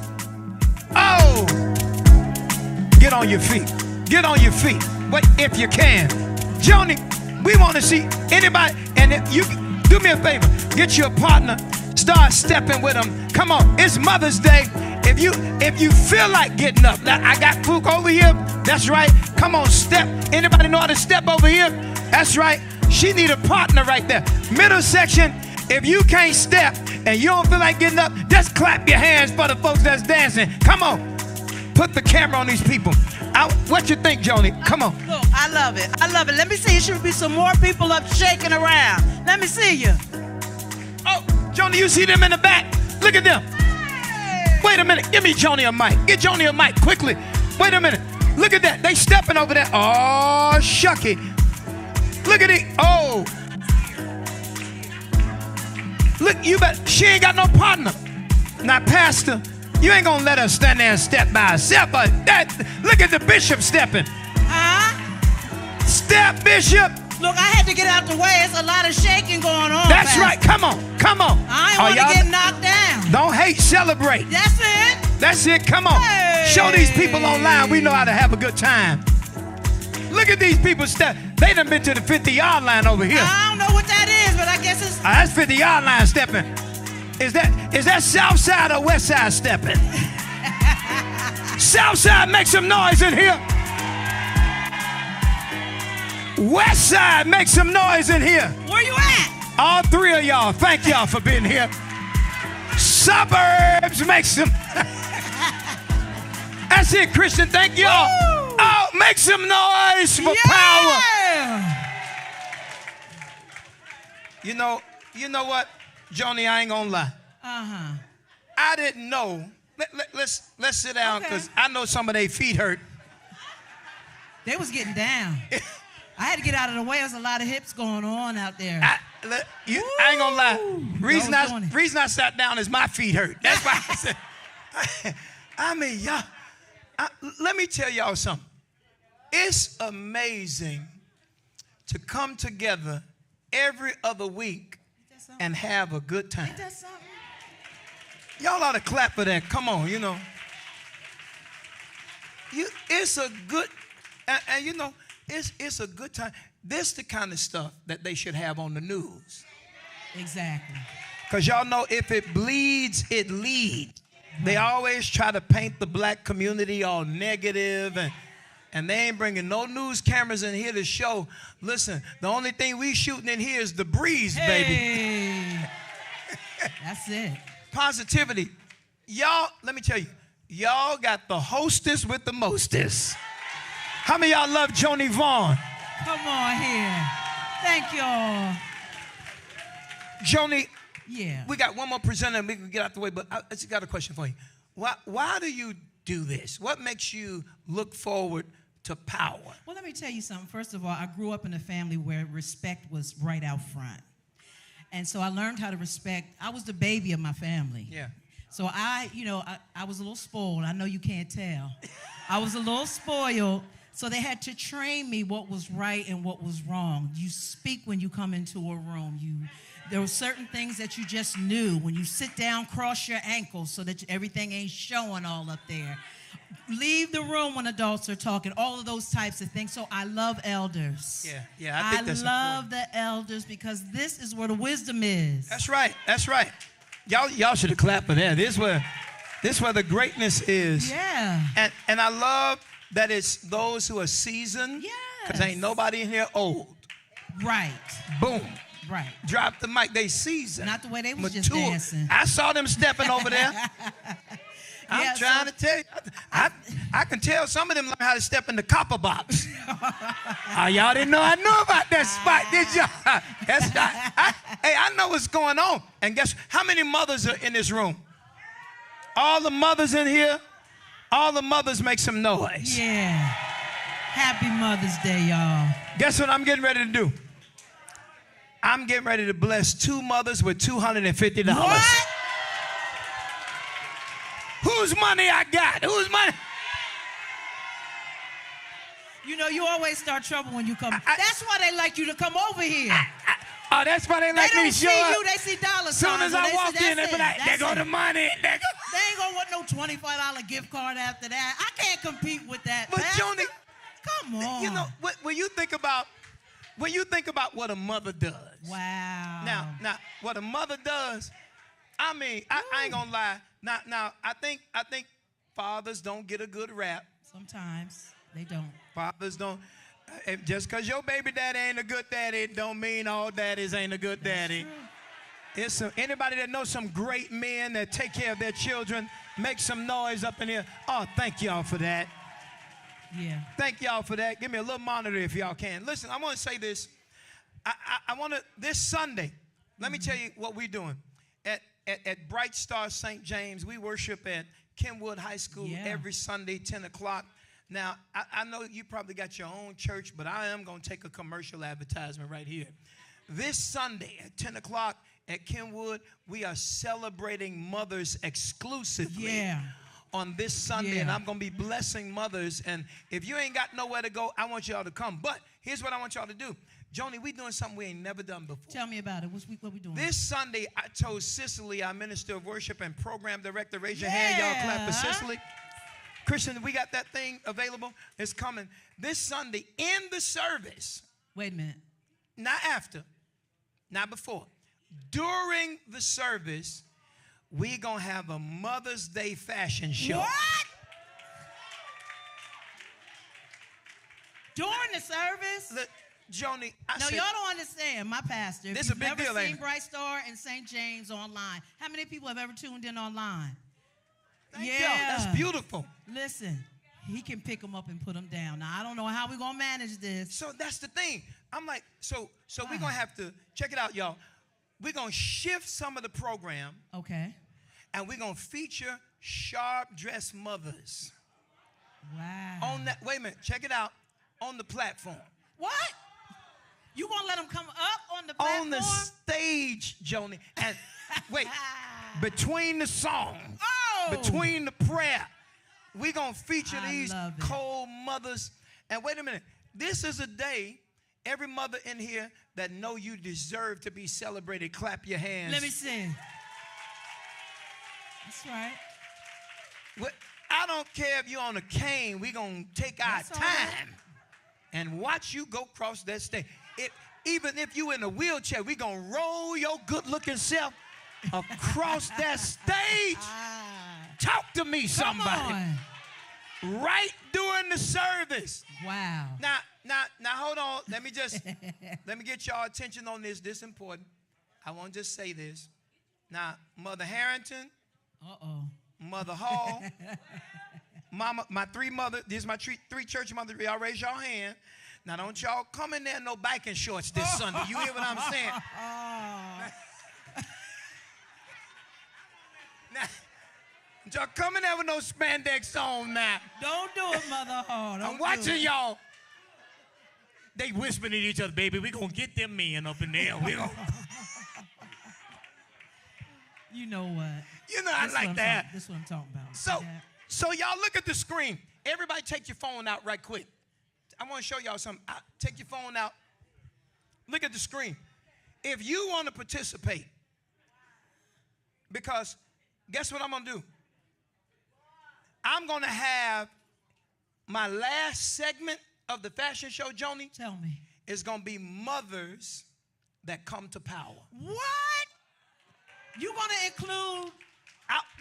get on your feet. Get on your feet. But if you can. Joni, we want to see anybody, and if you do me a favor, get your partner, start stepping with them. Come on, it's Mother's Day. If you feel like getting up, now I got Fook over here. That's right. Come on, step. Anybody know how to step over here? That's right. She need a partner right there. Middle section. If you can't step and you don't feel like getting up, just clap your hands for the folks that's dancing. Come on. Put the camera on these people. What you think, Joni? Come on. Look, I love it. I love it. Let me see. There should be some more people up shaking around. Let me see you. Oh, Joni, you see them in the back? Look at them. Wait a minute. Give me Joni a mic. Get Joni a mic quickly. Wait a minute. Look at that. They stepping over there. Oh, shucky. Look at it. Oh. Look, she ain't got no partner. Now, Pastor, you ain't going to let her stand there and step by herself. But look at the bishop stepping. Step, Bishop. Look, I had to get out the way. It's a lot of shaking going on. That's Pastor. Right. Come on. Come on. I ain't want to get knocked down. Don't hate, celebrate. That's it. That's it. Come on. Hey. Show these people online we know how to have a good time. Look at these people step. They done been to the 50-yard line over here. I don't know what that is, but I guess it's... That's 50-yard line stepping. Is that south side or west side stepping? South side, make some noise in here. West side, make some noise in here. Where you at? All three of y'all, thank y'all for being here. Suburbs, make some. That's it, Christian, thank y'all. Woo! Oh, make some noise for power. You know what, Joni, I ain't gonna lie. I didn't know. Let's sit down because I know some of their feet hurt. They was getting down. I had to get out of the way. There's a lot of hips going on out there. I ain't gonna lie. Reason I sat down is my feet hurt. That's why I said. I mean, y'all. Let me tell y'all something. It's amazing to come together every other week and have a good time. Ain't that something? Y'all ought to clap for that. Come on, you know. It's a good, and you know, it's a good time. This the kind of stuff that they should have on the news. Exactly. Because y'all know if it bleeds, it leads. They always try to paint the black community all negative, and they ain't bringing no news cameras in here to show. Listen, the only thing we shooting in here is the breeze, baby. That's it. Positivity. Y'all, let me tell you, y'all got the hostess with the mostest. How many of y'all love Joni Vaughn? Come on here. Thank y'all. Joni, yeah. We got one more presenter and we can get out the way, but I just got a question for you. Why do you do this? What makes you look forward to power? Well, let me tell you something. First of all, I grew up in a family where respect was right out front. And so I learned how to respect. I was the baby of my family. Yeah. So I was a little spoiled. I know you can't tell. I was a little spoiled. So they had to train me what was right and what was wrong. You speak when you come into a room. There were certain things that you just knew. When you sit down, cross your ankles so that everything ain't showing all up there. Leave the room when adults are talking, all of those types of things. So I love elders. Yeah, I think that's love important. the elders because this is where the wisdom is. That's right. Y'all should have clapped for that. This where the greatness is. Yeah. And I love that it's those who are seasoned. Yes. Because ain't nobody in here old. Right. Boom. Right. Drop the mic. They seasoned. Not the way they was mature. just dancing. I saw them stepping over there. I'm trying to tell you. I can tell some of them learn how to step in the copper box. Y'all didn't know I knew about that spot, did y'all? Hey, I know what's going on. And guess how many mothers are in this room? All the mothers in here, all the mothers make some noise. Yeah. Happy Mother's Day, y'all. Guess what I'm getting ready to do? I'm getting ready to bless 2 mothers with $250. What? Whose money I got? Whose money? You know, you always start trouble when you come. That's why they like you to come over here. That's why they like me to show up. They don't see you, they see dollar signs. As soon as I walk in, they be like, there go the money. They ain't gonna want no $25 gift card after that. I can't compete with that. But Joni, come on. You know, when you think about what a mother does. Wow. Now, what a mother does, I mean, I ain't gonna lie. Now, I think fathers don't get a good rap. Sometimes they don't. Fathers don't. Just because your baby daddy ain't a good daddy, don't mean all daddies ain't a good daddy. It's anybody that knows some great men that take care of their children, make some noise up in here. Oh, thank y'all for that. Yeah. Thank y'all for that. Give me a little monitor if y'all can. Listen, I want to say this. I want to, this Sunday, let me tell you what we're doing. At Bright Star St. James, we worship at Kenwood High School every Sunday, 10 o'clock. Now, I know you probably got your own church, but I am going to take a commercial advertisement right here. This Sunday at 10 o'clock at Kenwood, we are celebrating mothers exclusively. Yeah. On this Sunday, and I'm going to be blessing mothers. And if you ain't got nowhere to go, I want y'all to come. But here's what I want y'all to do. Joni, we doing something we ain't never done before. Tell me about it. What we doing? This Sunday, I told Cicely, our minister of worship and program director, raise your hand. Y'all clap for Cicely. Christian, we got that thing available. It's coming. This Sunday, in the service. Wait a minute. Not after. Not before. During the service, we're going to have a Mother's Day fashion show. What? During the service? Look, Joni, y'all don't understand. My pastor, if this you've a big never deal, seen Bright Star and St. James online, how many people have ever tuned in online? Thank y'all. That's beautiful. Listen, he can pick them up and put them down. Now, I don't know how we're going to manage this. So that's the thing. I'm like, so we're going to have to, check it out, y'all. We're going to shift some of the program. Okay. And we're going to feature sharp-dressed mothers. Wow. On that, wait a minute, check it out. On the platform. What? You gonna let them come up on the platform? On the stage, Joni. And wait, between the song, between the prayer, we're going to feature these cold mothers. And wait a minute. This is a day, every mother in here that know you deserve to be celebrated, clap your hands. Let me see. That's right. I don't care if you're on a cane. We're going to take our time and watch you go across that stage. Even if you're in a wheelchair, we're going to roll your good-looking self across that stage. Talk to me, somebody. Right during the service. Wow. Now, hold on. Let me get y'all attention on this. This is important. I want to just say this. Now, Mother Harrington. Mother Hall. Mama, my three mothers. These are my three church mothers. Y'all raise your hand. Now, don't y'all come in there in no biking shorts this Sunday. You hear what I'm saying? Now, y'all come in there with no spandex on now. Don't do it, Mother Hall. I'm watching y'all. They whispering at each other, baby. We gonna get them men up in there. We gonna. You know what? You know I like that. This is what I'm talking about. So y'all look at the screen. Everybody take your phone out right quick. I want to show y'all something. Take your phone out. Look at the screen. If you want to participate, because guess what I'm going to do? I'm going to have my last segment of the fashion show, Joni. Tell me. Is going to be mothers that come to power. What? You going to include?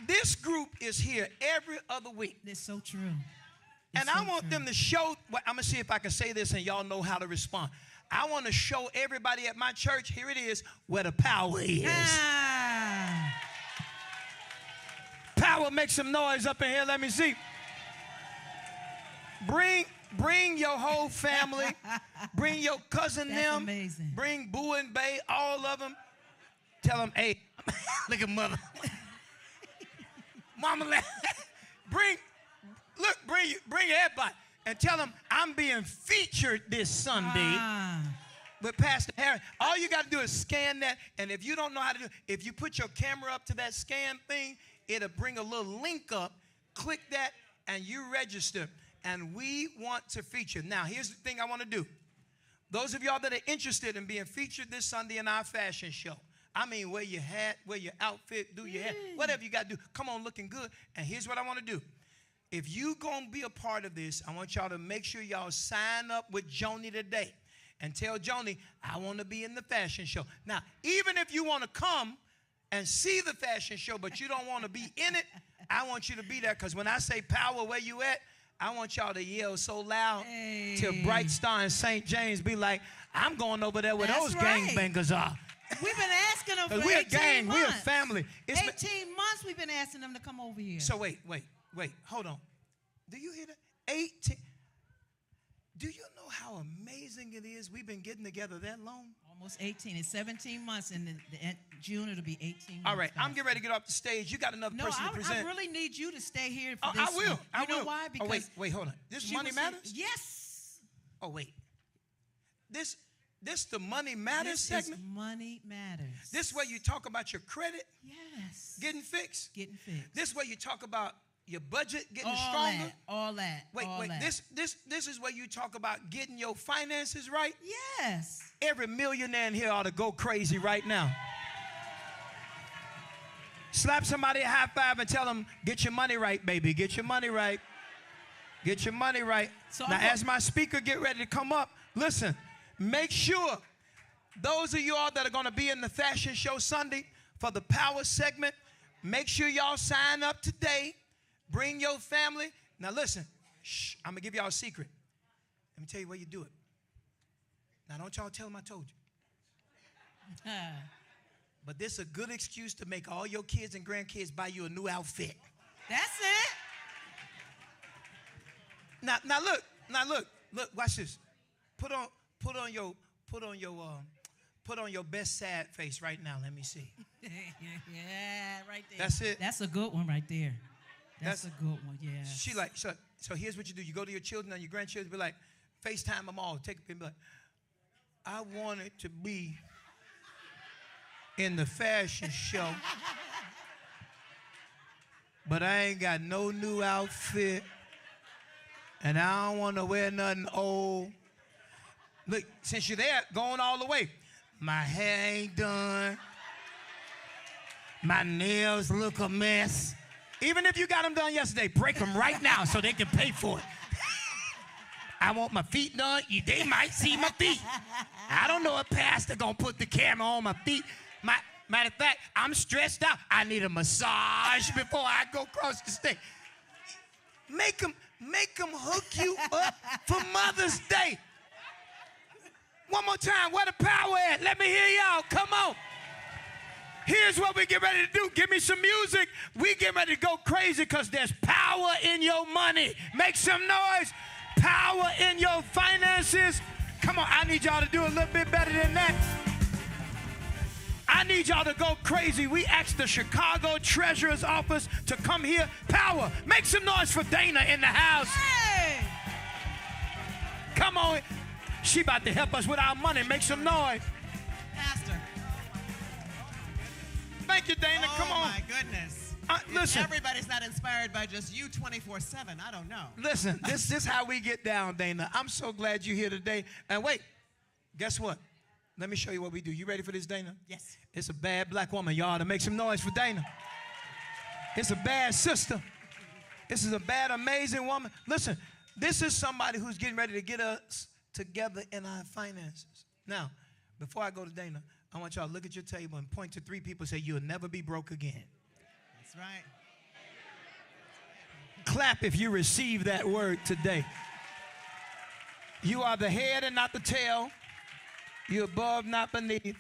This group is here every other week. That's so true. And I want them to show, I'm going to see if I can say this and y'all know how to respond. I want to show everybody at my church, here it is, where the power is. Power, make some noise up in here. Let me see. Bring your whole family. Bring your cousin them. Amazing. Bring Boo and Bay, all of them. Tell them, hey, look at mother. Mama, bring everybody and tell them I'm being featured this Sunday with Pastor Harry. All you got to do is scan that, and if you don't know how to do it, if you put your camera up to that scan thing, it'll bring a little link up. Click that, and you register, and we want to feature. Now, here's the thing I want to do. Those of y'all that are interested in being featured this Sunday in our fashion show, I mean, wear your hat, wear your outfit, do your hair, whatever you got to do. Come on, looking good. And here's what I want to do. If you going to be a part of this, I want y'all to make sure y'all sign up with Joni today and tell Joni, I want to be in the fashion show. Now, even if you want to come and see the fashion show, but you don't want to be in it, I want you to be there, because when I say power, where you at, I want y'all to yell so loud till Bright Star and St. James be like, I'm going over there where those gangbangers are. We've been asking them for 18 we're a gang, months. we're a family. 18 months we've been asking them to come over here. So wait, hold on. Do you hear that? 18. Do you know how amazing it is we've been getting together that long? Almost 18. It's 17 months, and in June it'll be 18 months. All right, I'm getting ready to get off the stage. You got another person to present. I really need you to stay here for this I will. one. I will. You know why? Because wait, hold on. This Money Matters? Yes. Oh, wait. This the Money Matters segment? This Money Matters. This where you talk about your credit? Yes. Getting fixed? Getting fixed. This where you talk about your budget getting all stronger? All that. Wait. This is where you talk about getting your finances right? Yes. Every millionaire in here ought to go crazy right now. Slap somebody a high five and tell them, get your money right, baby. Get your money right. Get your money right. So now, as my speaker get ready to come up, listen, make sure those of you all that are going to be in the fashion show Sunday for the power segment, make sure y'all sign up today. Bring your family. Now, listen, I'm going to give y'all a secret. Let me tell you where you do it. Now, don't y'all tell them I told you. But this is a good excuse to make all your kids and grandkids buy you a new outfit. That's it. Now look, watch this. Put on your best sad face right now. Let me see. Yeah, right there. That's it. That's a good one right there. That's a good one, yeah. She like, so here's what you do. You go to your children and your grandchildren, be like, FaceTime them all. Take a picture, be like, I wanted to be in the fashion show, but I ain't got no new outfit, and I don't want to wear nothing old. Look, since you're there, going all the way. My hair ain't done. My nails look a mess. Even if you got them done yesterday, break them right now so they can pay for it. I want my feet done. They might see my feet. I don't know if pastor gonna put the camera on my feet. Matter of fact, I'm stressed out. I need a massage before I go across the stage. Make them hook you up for Mother's Day. One more time, where the power at? Let me hear y'all, come on. Here's what we get ready to do. Give me some music. We get ready to go crazy because there's power in your money. Make some noise. Power in your finances. Come on, I need y'all to do a little bit better than that. I need y'all to go crazy. We asked the Chicago Treasurer's Office to come here. Power. Make some noise for Dana in the house. Hey! Come on. She about to help us with our money. Make some noise. Pastor. Thank you, Dana. Come on. Oh, my goodness. Listen. Everybody's not inspired by just you 24/7. I don't know. Listen, this is how we get down, Dana. I'm so glad you're here today. And wait, guess what? Let me show you what we do. You ready for this, Dana? Yes. It's a bad black woman, y'all, to make some noise for Dana. It's a bad sister. This is a bad, amazing woman. Listen, this is somebody who's getting ready to get us together in our finances. Now, before I go to Dana, I want y'all to look at your table and point to 3 people and say, you'll never be broke again. That's right. Clap if you receive that word today. You are the head and not the tail. You're above, not beneath.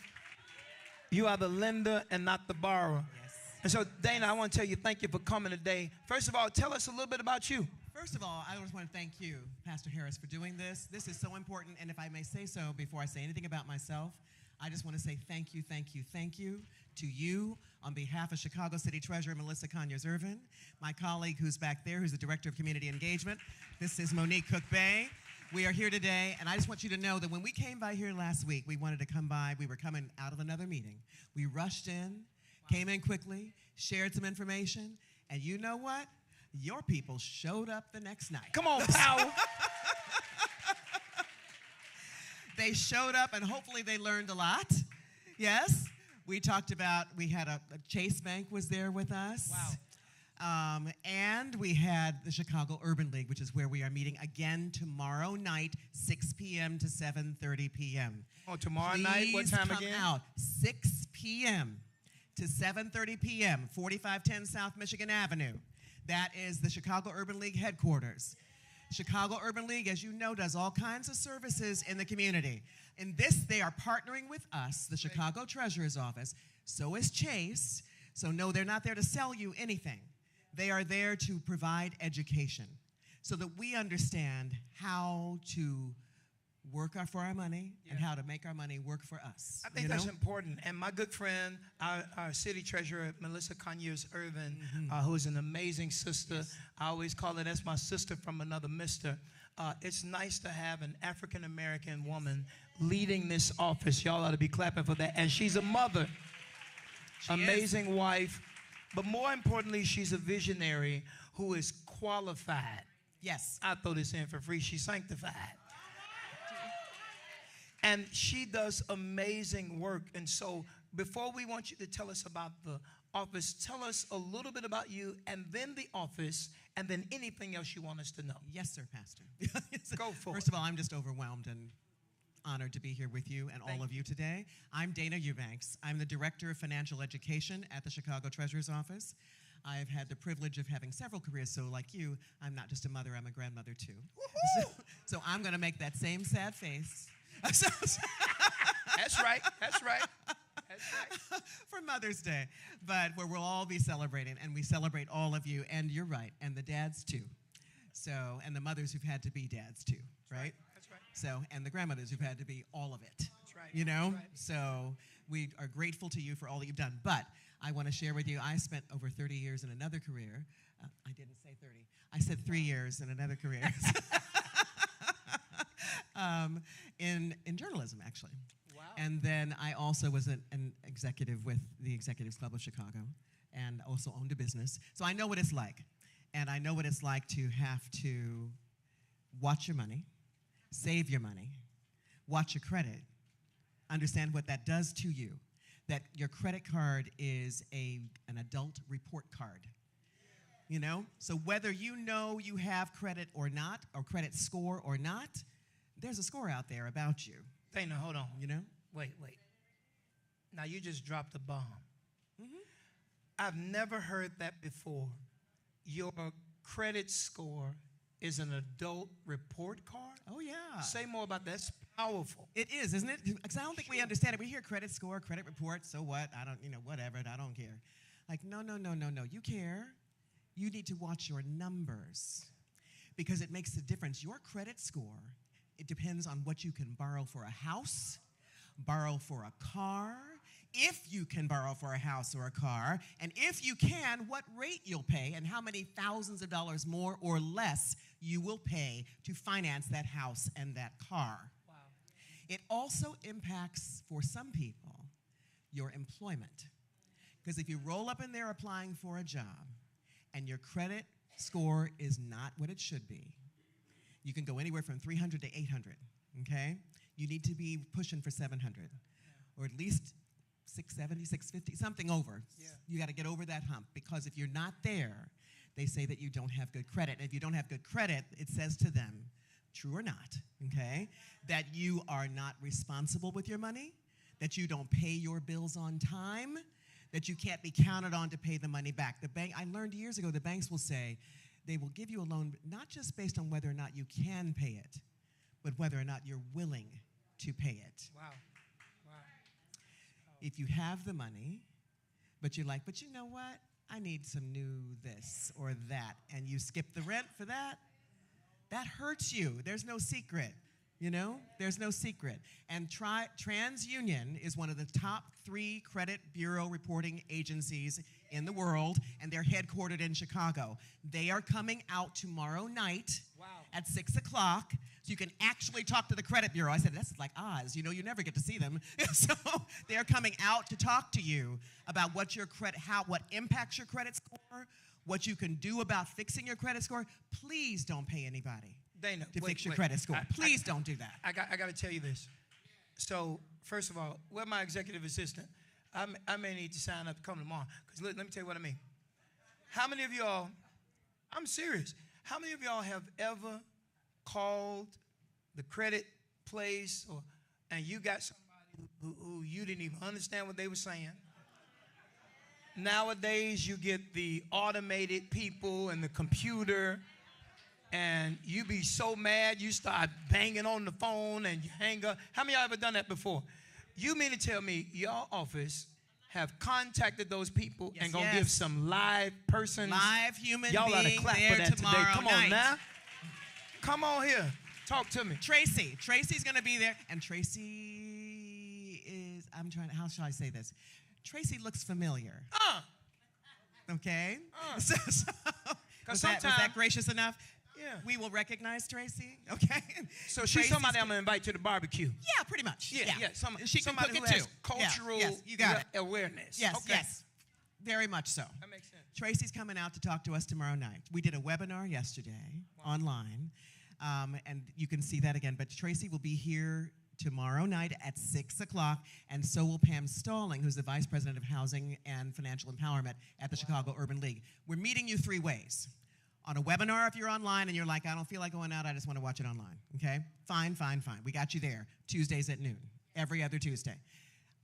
You are the lender and not the borrower. Yes. And so, Dana, I want to tell you thank you for coming today. First of all, tell us a little bit about you. First of all, I just want to thank you, Pastor Harris, for doing this. This is so important, and if I may say so before I say anything about myself, I just want to say thank you, thank you, thank you to you on behalf of Chicago City Treasurer Melissa Conyers-Irvin, my colleague who's back there, who's the Director of Community Engagement. This is Monique Cook-Bay. We are here today, and I just want you to know that when we came by here last week, we wanted to come by. We were coming out of another meeting. We rushed in, came in quickly, shared some information, and you know what? Your people showed up the next night. Come on, Powell. They showed up, and hopefully they learned a lot. Yes. We talked about, we had a Chase Bank was there with us. Wow. And we had the Chicago Urban League, which is where we are meeting again tomorrow night, 6 p.m. to 7:30 p.m. Oh, tomorrow night? What time again? Please come out, 6 p.m. to 7:30 p.m., 4510 South Michigan Avenue. That is the Chicago Urban League headquarters. Chicago Urban League, as you know, does all kinds of services in the community. In this, they are partnering with us, the Chicago Treasurer's Office. So is Chase. So no, they're not there to sell you anything. They are there to provide education so that we understand how to work for our money and how to make our money work for us. I think that's important. And my good friend, our city treasurer, Melissa Conyers-Irvin, who is an amazing sister. Yes. I always call her, that's my sister from another mister. It's nice to have an African-American woman leading this office. Y'all ought to be clapping for that. And she's a mother, amazing wife. But more importantly, she's a visionary who is qualified. Yes. I throw this in for free. She's sanctified. And she does amazing work. And so before we want you to tell us about the office, tell us a little bit about you and then the office and then anything else you want us to know. Yes, sir, Pastor. Go for it. First of all, I'm just overwhelmed and honored to be here with you and all of you today. I'm Dana Eubanks. I'm the Director of Financial Education at the Chicago Treasurer's Office. I've had the privilege of having several careers, so like you, I'm not just a mother, I'm a grandmother too. So I'm going to make that same sad face. That's right. That's right. That's right. For Mother's Day, but where we'll all be celebrating, and we celebrate all of you, and you're right, and the dads too. So, and the mothers who've had to be dads too, right? That's right. So, and the grandmothers who've had to be all of it. That's right. You know? That's right. So we are grateful to you for all that you've done. But I want to share with you, I spent over 30 years in another career. I didn't say 30. I said 3 years in another career. in journalism, actually. Wow. And then I also was an executive with the Executives Club of Chicago and also owned a business. So I know what it's like. And I know what it's like to have to watch your money, save your money, watch your credit, understand what that does to you, that your credit card is an adult report card. You know? So whether you know you have credit or not, or credit score or not, there's a score out there about you. Dana, hold on. You know? Wait. Now you just dropped a bomb. I've never heard that before. Your credit score is an adult report card? Oh, yeah. Say more about that. That's powerful. It is, isn't it? Because I don't think we understand it. We hear credit score, credit report, so what? I don't, whatever, I don't care. Like, no. You care. You need to watch your numbers because it makes a difference. Your credit score, it depends on what you can borrow for a house, borrow for a car, if you can borrow for a house or a car, and if you can, what rate you'll pay and how many thousands of dollars more or less you will pay to finance that house and that car. Wow. It also impacts, for some people, your employment. Because if you roll up in there applying for a job and your credit score is not what it should be, you can go anywhere from 300 to 800, okay? You need to be pushing for 700, or at least 670, 650, something over. Yeah. You got to get over that hump, because if you're not there, they say that you don't have good credit. And if you don't have good credit, it says to them, true or not, okay, that you are not responsible with your money, that you don't pay your bills on time, that you can't be counted on to pay the money back. The bank, I learned years ago, the banks will say they will give you a loan not just based on whether or not you can pay it, but whether or not you're willing to pay it. Wow. If you have the money, but you're like, but you know what? I need some new this or that, and you skip the rent for that, that hurts you. There's no secret, you know? There's no secret. And TransUnion is one of the top 3 credit bureau reporting agencies in the world, and they're headquartered in Chicago. They are coming out tomorrow night at 6 o'clock, so you can actually talk to the credit bureau. I said, that's like Oz. You know, you never get to see them. So they're coming out to talk to you about what your credit, what impacts your credit score, what you can do about fixing your credit score. Please don't pay anybody Dana, to fix your credit score. Please don't do that. I got to tell you this. So, first of all, where's my executive assistant? I may need to sign up to come tomorrow. Because let me tell you what I mean. How many of y'all, I'm serious, how many of y'all have ever called the credit place and you got somebody who you didn't even understand what they were saying? Nowadays, you get the automated people and the computer, and you be so mad you start banging on the phone and you hang up. How many of y'all ever done that before? You mean to tell me your office have contacted those people and gonna give some live persons? Live human y'all being ought to clap there for that today. Come night. on now. Come on here. Talk to me. Tracy's gonna be there, and Tracy is, how shall I say this? Tracy looks familiar. Okay? Was that gracious enough? Yeah. We will recognize Tracy, okay? So she's somebody I'm going to invite to the barbecue. Yeah, pretty much. Yeah. She can somebody cook who it has too. cultural you got it. awareness. Yes, okay. yes. Very much so. That makes sense. Tracy's coming out to talk to us tomorrow night. We did a webinar yesterday online, and you can see that again. But Tracy will be here tomorrow night at 6 o'clock, and so will Pam Stalling, who's the Vice President of Housing and Financial Empowerment at the Chicago Urban League. We're meeting you 3 ways. On a webinar, if you're online and you're like, I don't feel like going out, I just want to watch it online, okay? Fine. We got you there. Tuesdays at noon, every other Tuesday.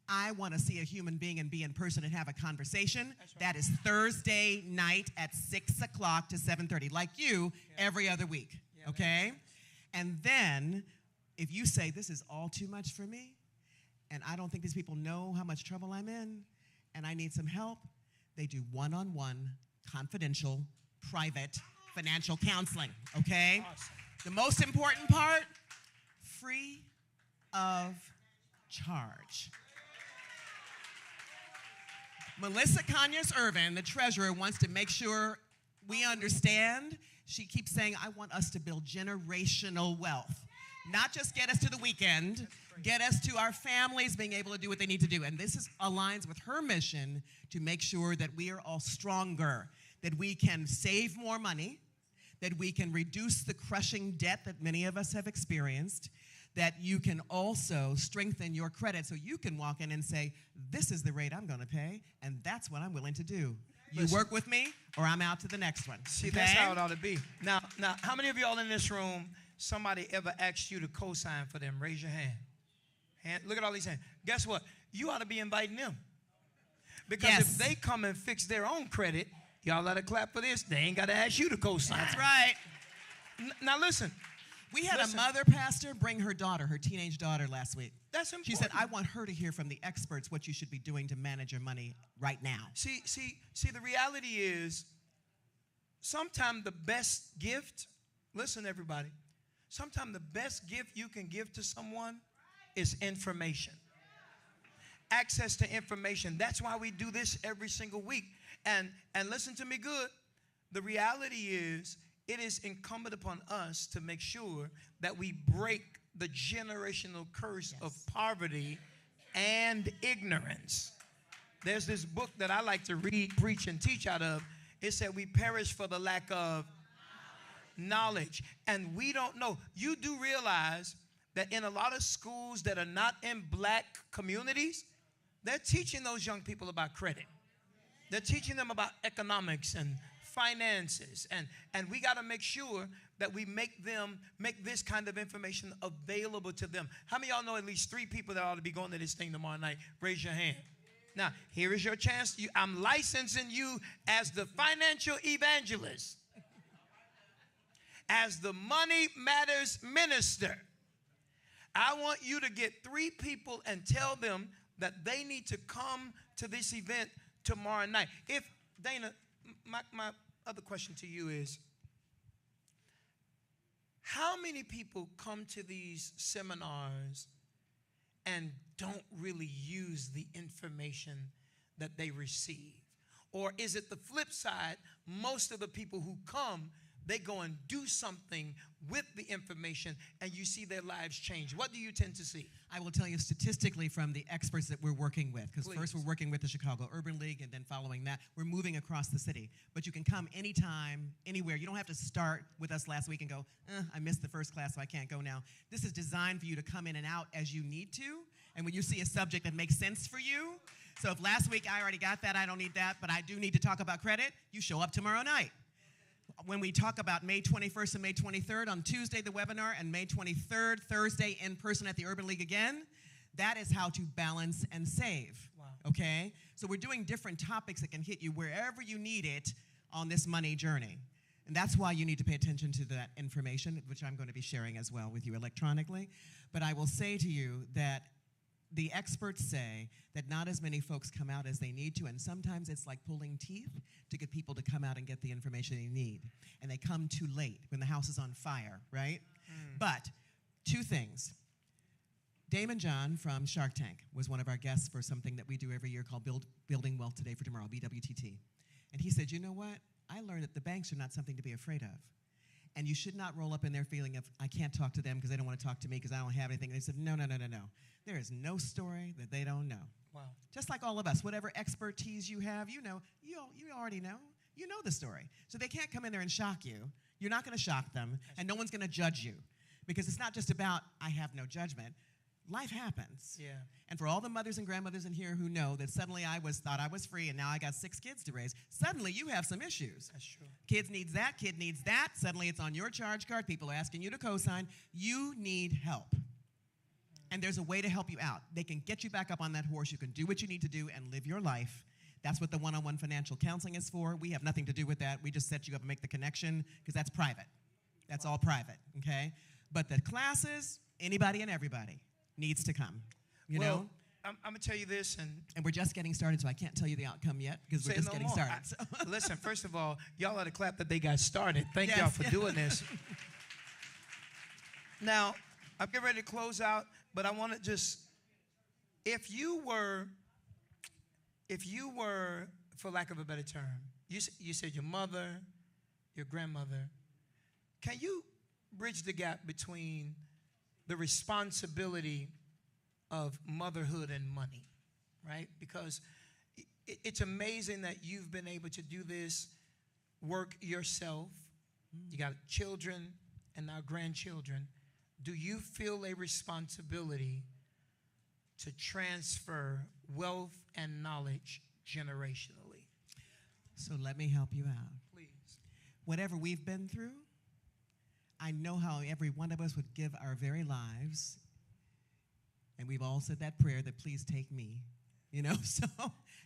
I want to see a human being and be in person and have a conversation. Right. That is Thursday night at 6 o'clock to 7:30, like you, every other week, okay? And then, if you say, this is all too much for me, and I don't think these people know how much trouble I'm in, and I need some help, they do one-on-one, confidential, private financial counseling, okay? Awesome. The most important part, free of charge. Melissa Conyers-Irvin, the treasurer, wants to make sure we understand. She keeps saying, I want us to build generational wealth. Not just get us to the weekend, get us to our families being able to do what they need to do. And this aligns with her mission to make sure that we are all stronger, that we can save more money, that we can reduce the crushing debt that many of us have experienced, that you can also strengthen your credit so you can walk in and say, this is the rate I'm going to pay, and that's what I'm willing to do. You work with me, or I'm out to the next one. See, that's how it ought to be. Now, how many of y'all in this room, somebody ever asked you to co-sign for them? Raise your hand. Look at all these hands. Guess what? You ought to be inviting them. Because if they come and fix their own credit, y'all let her clap for this. They ain't got to ask you to co-sign. That's right. Now, listen. We had a mother pastor bring her daughter, her teenage daughter, last week. That's important. She said, I want her to hear from the experts what you should be doing to manage your money right now. See, the reality is sometimes the best gift, listen, everybody, sometimes the best gift you can give to someone is information. Access to information. That's why we do this every single week. And listen to me good. The reality is, it is incumbent upon us to make sure that we break the generational curse of poverty and ignorance. There's this book that I like to read, preach, and teach out of. It said we perish for the lack of knowledge. And we don't know. You do realize that in a lot of schools that are not in black communities, they're teaching those young people about credit. They're teaching them about economics and finances, and we got to make sure that we make this kind of information available to them. How many of y'all know at least 3 people that ought to be going to this thing tomorrow night? Raise your hand. Now, here is your chance. I'm licensing you as the financial evangelist, as the money matters minister. I want you to get 3 people and tell them that they need to come to this event tomorrow night. If Dana, my other question to you is, how many people come to these seminars and don't really use the information that they receive? Or is it the flip side? Most of the people who come, they go and do something with the information, and you see their lives change. What do you tend to see? I will tell you statistically from the experts that we're working with, because first we're working with the Chicago Urban League, and then following that, we're moving across the city. But you can come anytime, anywhere. You don't have to start with us last week and go, I missed the first class, so I can't go now. This is designed for you to come in and out as you need to, and when you see a subject that makes sense for you. So if last week I already got that, I don't need that, but I do need to talk about credit, you show up tomorrow night. When we talk about May 21st and May 23rd, on Tuesday the webinar, and May 23rd, Thursday, in person at the Urban League again, that is how to balance and save. Wow. Okay? So we're doing different topics that can hit you wherever you need it on this money journey. And that's why you need to pay attention to that information, which I'm going to be sharing as well with you electronically. But I will say to you that the experts say that not as many folks come out as they need to, and sometimes it's like pulling teeth to get people to come out and get the information they need. And they come too late when the house is on fire, right? But 2 things. Damon John from Shark Tank was one of our guests for something that we do every year called Building Wealth Today for Tomorrow, BWTT. And he said, you know what? I learned that the banks are not something to be afraid of. And you should not roll up in their feeling of, I can't talk to them because they don't want to talk to me because I don't have anything. And they said, no. There is no story that they don't know. Wow. Just like all of us, whatever expertise you have, you know, you already know. You know the story. So they can't come in there and shock you. You're not going to shock them, and no one's going to judge you. Because it's not just about, I have no judgment. Life happens. Yeah. And for all the mothers and grandmothers in here who know that suddenly thought I was free and now I got 6 kids to raise, suddenly you have some issues. That's true. Kids needs that, kid needs that. Suddenly it's on your charge card. People are asking you to co-sign. You need help. And there's a way to help you out. They can get you back up on that horse. You can do what you need to do and live your life. That's what the one-on-one financial counseling is for. We have nothing to do with that. We just set you up and make the connection because that's private. That's all private, okay? But the classes, anybody and everybody needs to come, you know? I'm going to tell you this. And we're just getting started, so I can't tell you the outcome yet because we're just getting started. Listen, first of all, y'all ought to clap that they got started. Thank y'all for doing this. Now, I'm getting ready to close out, but I want to just, if you were, for lack of a better term, you said your mother, your grandmother, can you bridge the gap between the responsibility of motherhood and money, right? Because it's amazing that you've been able to do this work yourself. You got children and now grandchildren. Do you feel a responsibility to transfer wealth and knowledge generationally? So let me help you out. Please. Whatever we've been through, I know how every one of us would give our very lives, and we've all said that prayer that please take me, you know, so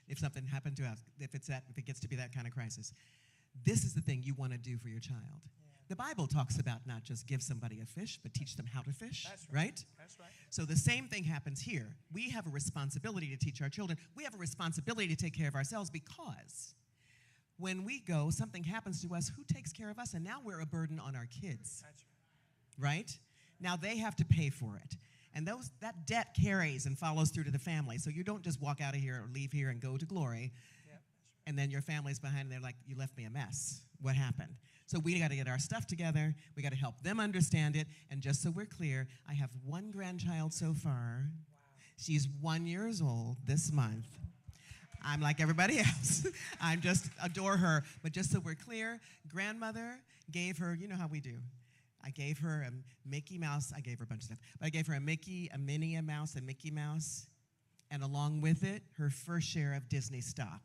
if something happened to us, if it gets to be that kind of crisis, this is the thing you want to do for your child. Yeah. The Bible talks about not just give somebody a fish, but teach them how to fish, That's right? That's right. So the same thing happens here. We have a responsibility to teach our children. We have a responsibility to take care of ourselves, because when we go, something happens to us, who takes care of us? And now we're a burden on our kids, That's right? Now they have to pay for it. And that debt carries and follows through to the family. So you don't just walk out of here or leave here and go to glory, and then your family's behind and they're like, you left me a mess. What happened? So we got to get our stuff together. We got to help them understand it. And just so we're clear, I have one grandchild so far. Wow. She's 1 year old this month. I'm like everybody else. I just adore her. But just so we're clear, grandmother gave her, you know how we do. I gave her a Mickey Mouse. I gave her a bunch of stuff. But I gave her a Mickey, a Minnie Mouse, a Mickey Mouse, and along with it, her first share of Disney stock.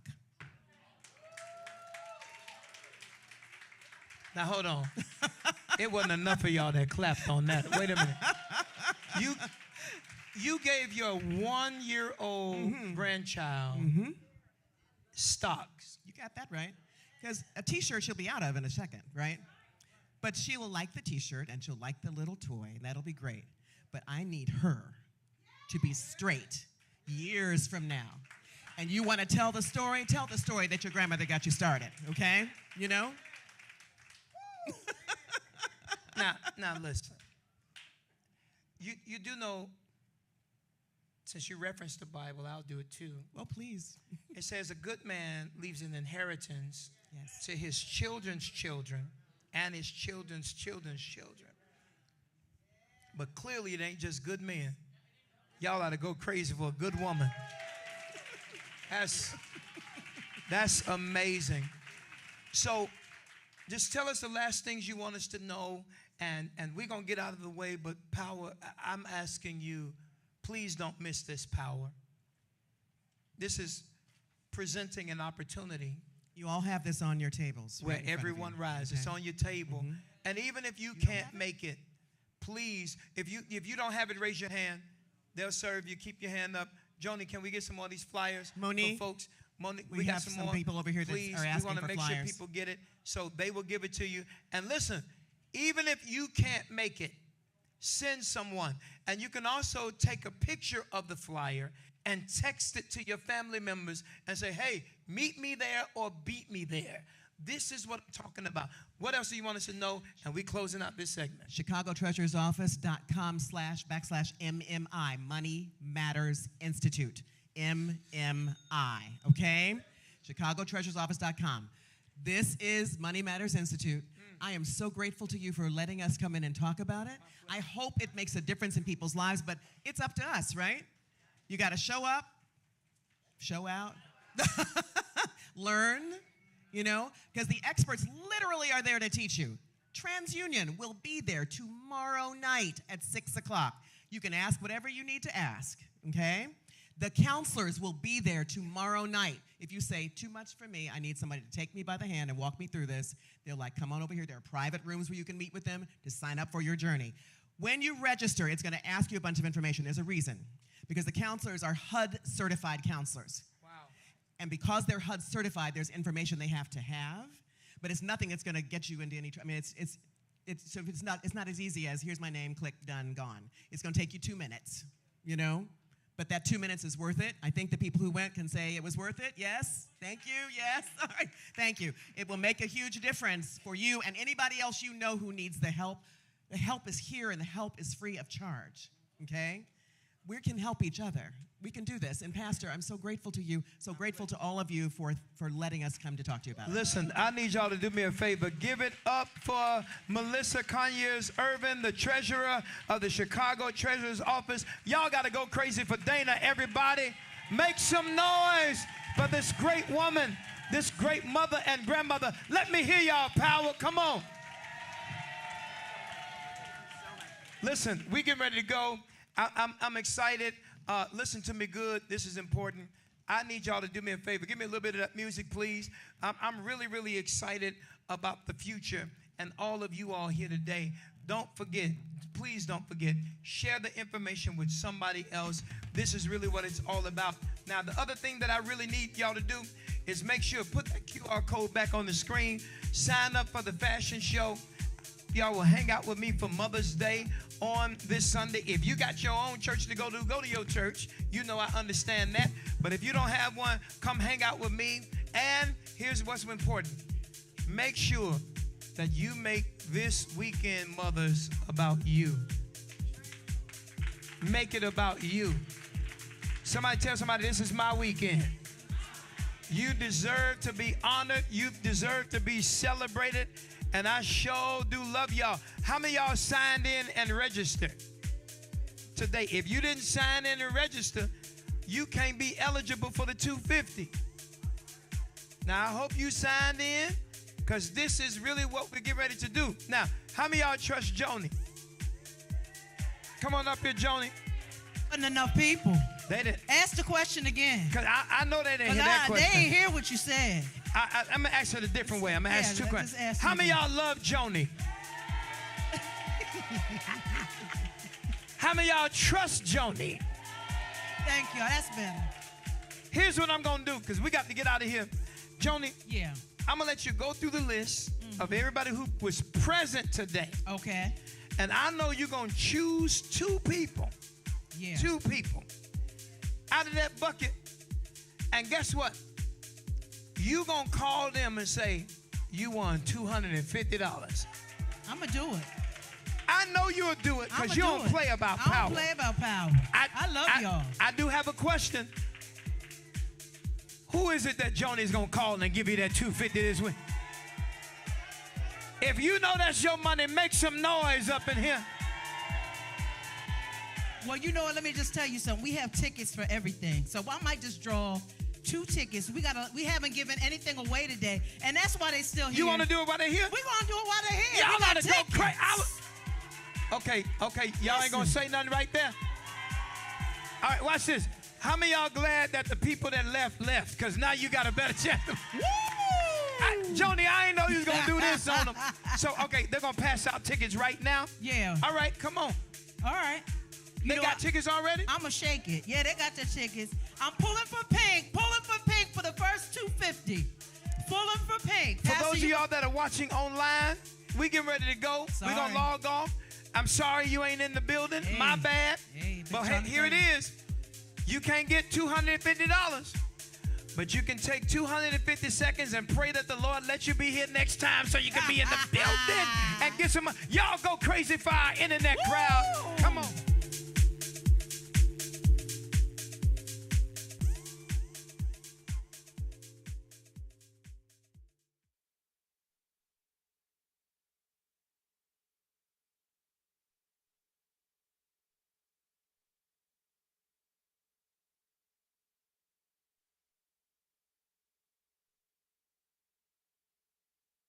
Now, hold on. It wasn't enough of y'all that clapped on that. Wait a minute. You gave your 1 year old grandchild stocks. You got that right. Because a T-shirt she'll be out of in a second, right? But she will like the T-shirt and she'll like the little toy, and that'll be great. But I need her to be straight years from now. And you want to tell the story that your grandmother got you started, okay? You know? Now listen. You do know, since you referenced the Bible, I'll do it too. Well, please. It says a good man leaves an inheritance yes. to his children's children and his children's children's children. But clearly it ain't just good men. Y'all ought to go crazy for a good woman. That's amazing. So just tell us the last things you want us to know, and we're going to get out of the way. But Power, I'm asking you, please don't miss this, Power. This is presenting an opportunity. You all have this on your tables. Where right everyone rises. Okay. It's on your table. And even if you can't make it, please, if you don't have it, raise your hand. They'll serve you. Keep your hand up. Joni, can we get some more of these flyers Monique, for folks? Monique, we got some more people over here that please, are asking for we want to make flyers. sure people get it, so they will give it to you. And listen, even if you can't make it, send someone. And you can also take a picture of the flyer and text it to your family members and say, hey, meet me there or beat me there. This is what I'm talking about. What else do you want us to know? And we're closing out this segment. ChicagoTreasurersOffice.com/MMI, Money Matters Institute, MMI, okay? ChicagoTreasurersOffice.com. This is Money Matters Institute. I am so grateful to you for letting us come in and talk about it. I hope it makes a difference in people's lives, but it's up to us, right? You got to show up, show out, learn, you know, because the experts literally are there to teach you. TransUnion will be there tomorrow night at 6 o'clock. You can ask whatever you need to ask, okay? The counselors will be there tomorrow night. If you say, too much for me, I need somebody to take me by the hand and walk me through this, they're like, come on over here. There are private rooms where you can meet with them to sign up for your journey. When you register, it's going to ask you a bunch of information. There's a reason. Because the counselors are HUD-certified counselors. Wow. And because they're HUD-certified, there's information they have to have, but it's nothing that's going to get you into any trouble. I mean, so it's not as easy as, here's my name, click, done, gone. It's going to take you 2 minutes, you know? But that 2 minutes is worth it. I think the people who went can say it was worth it. Yes? Thank you. Yes? All right. Thank you. It will make a huge difference for you and anybody else you know who needs the help. The help is here, and the help is free of charge, okay? we can help each other. We can do this. And Pastor, I'm so grateful to you, so grateful to all of you for letting us come to talk to you about it. Listen, I need y'all to do me a favor. Give it up for Melissa Conyers Irvin, the treasurer of the Chicago Treasurer's Office. Y'all got to go crazy for Dana, everybody. Make some noise for this great woman, this great mother and grandmother. Let me hear y'all, power. Come on. Listen, we getting ready to go. I'm excited. Listen to me good. This is important. I need y'all to do me a favor. Give me a little bit of that music, please. I'm really, really excited about the future and all of you all here today. Don't forget, please don't forget, share the information with somebody else. This is really what it's all about. Now, the other thing that I really need y'all to do is make sure, put that QR code back on the screen, sign up for the fashion show. Y'all will hang out with me for Mother's Day on this Sunday. If you got your own church to go to your church. You know I understand that. But if you don't have one, come hang out with me. And here's what's important. Make sure that you make this weekend, mothers, about you. Make it about you. Somebody tell somebody, this is my weekend. You deserve to be honored. You deserve to be celebrated. And I sure do love y'all. How many of y'all signed in and registered today? If you didn't sign in and register, you can't be eligible for the $250. Now, I hope you signed in, because this is really what we get ready to do. Now, how many of y'all trust Joni? Come on up here, Joni. Wasn't enough people. They didn't. Ask the question again. Because I know they didn't hear that question. They ain't hear what you said. I'm going to ask it a different way. I'm going to ask two questions. How many of y'all love Joni? How many of y'all trust Joni? Thank you. That's better. Here's what I'm going to do, because we got to get out of here. Joni, yeah, I'm going to let you go through the list of everybody who was present today. Okay. And I know you're going to choose two people. Yeah. Two people out of that bucket. And guess what? You're going to call them and say, you won $250. I'm going to do it. I know you'll do it, because you don't play about power. I don't play about power. I love y'all. I do have a question. Who is it that Joni's going to call and give you that $250 this week? If you know that's your money, make some noise up in here. Well, you know what? Let me just tell you something. We have tickets for everything. So I might just draw 2 tickets. We haven't given anything away today, and that's why they still here. You want to do it while they're here? We're going to do it while they're here. Y'all got to go crazy. Okay. Y'all ain't going to say nothing right there? All right, watch this. How many of y'all glad that the people that left? Because now you got a better chance. Joni, I ain't know you was going to do this on them. So, okay, they're going to pass out tickets right now? Yeah. All right, come on. All right. They got tickets already? I'm going to shake it. Yeah, they got their tickets. I'm pulling for pink for the first $250. Pulling for pink. For those of y'all that are watching online, we getting ready to go. We're going to log off. I'm sorry you ain't in the building. Hey. My bad. Hey, but here it is. You can't get $250. But you can take 250 seconds and pray that the Lord let you be here next time so you can be in the building and get some. Y'all go crazy for our internet crowd. Come on.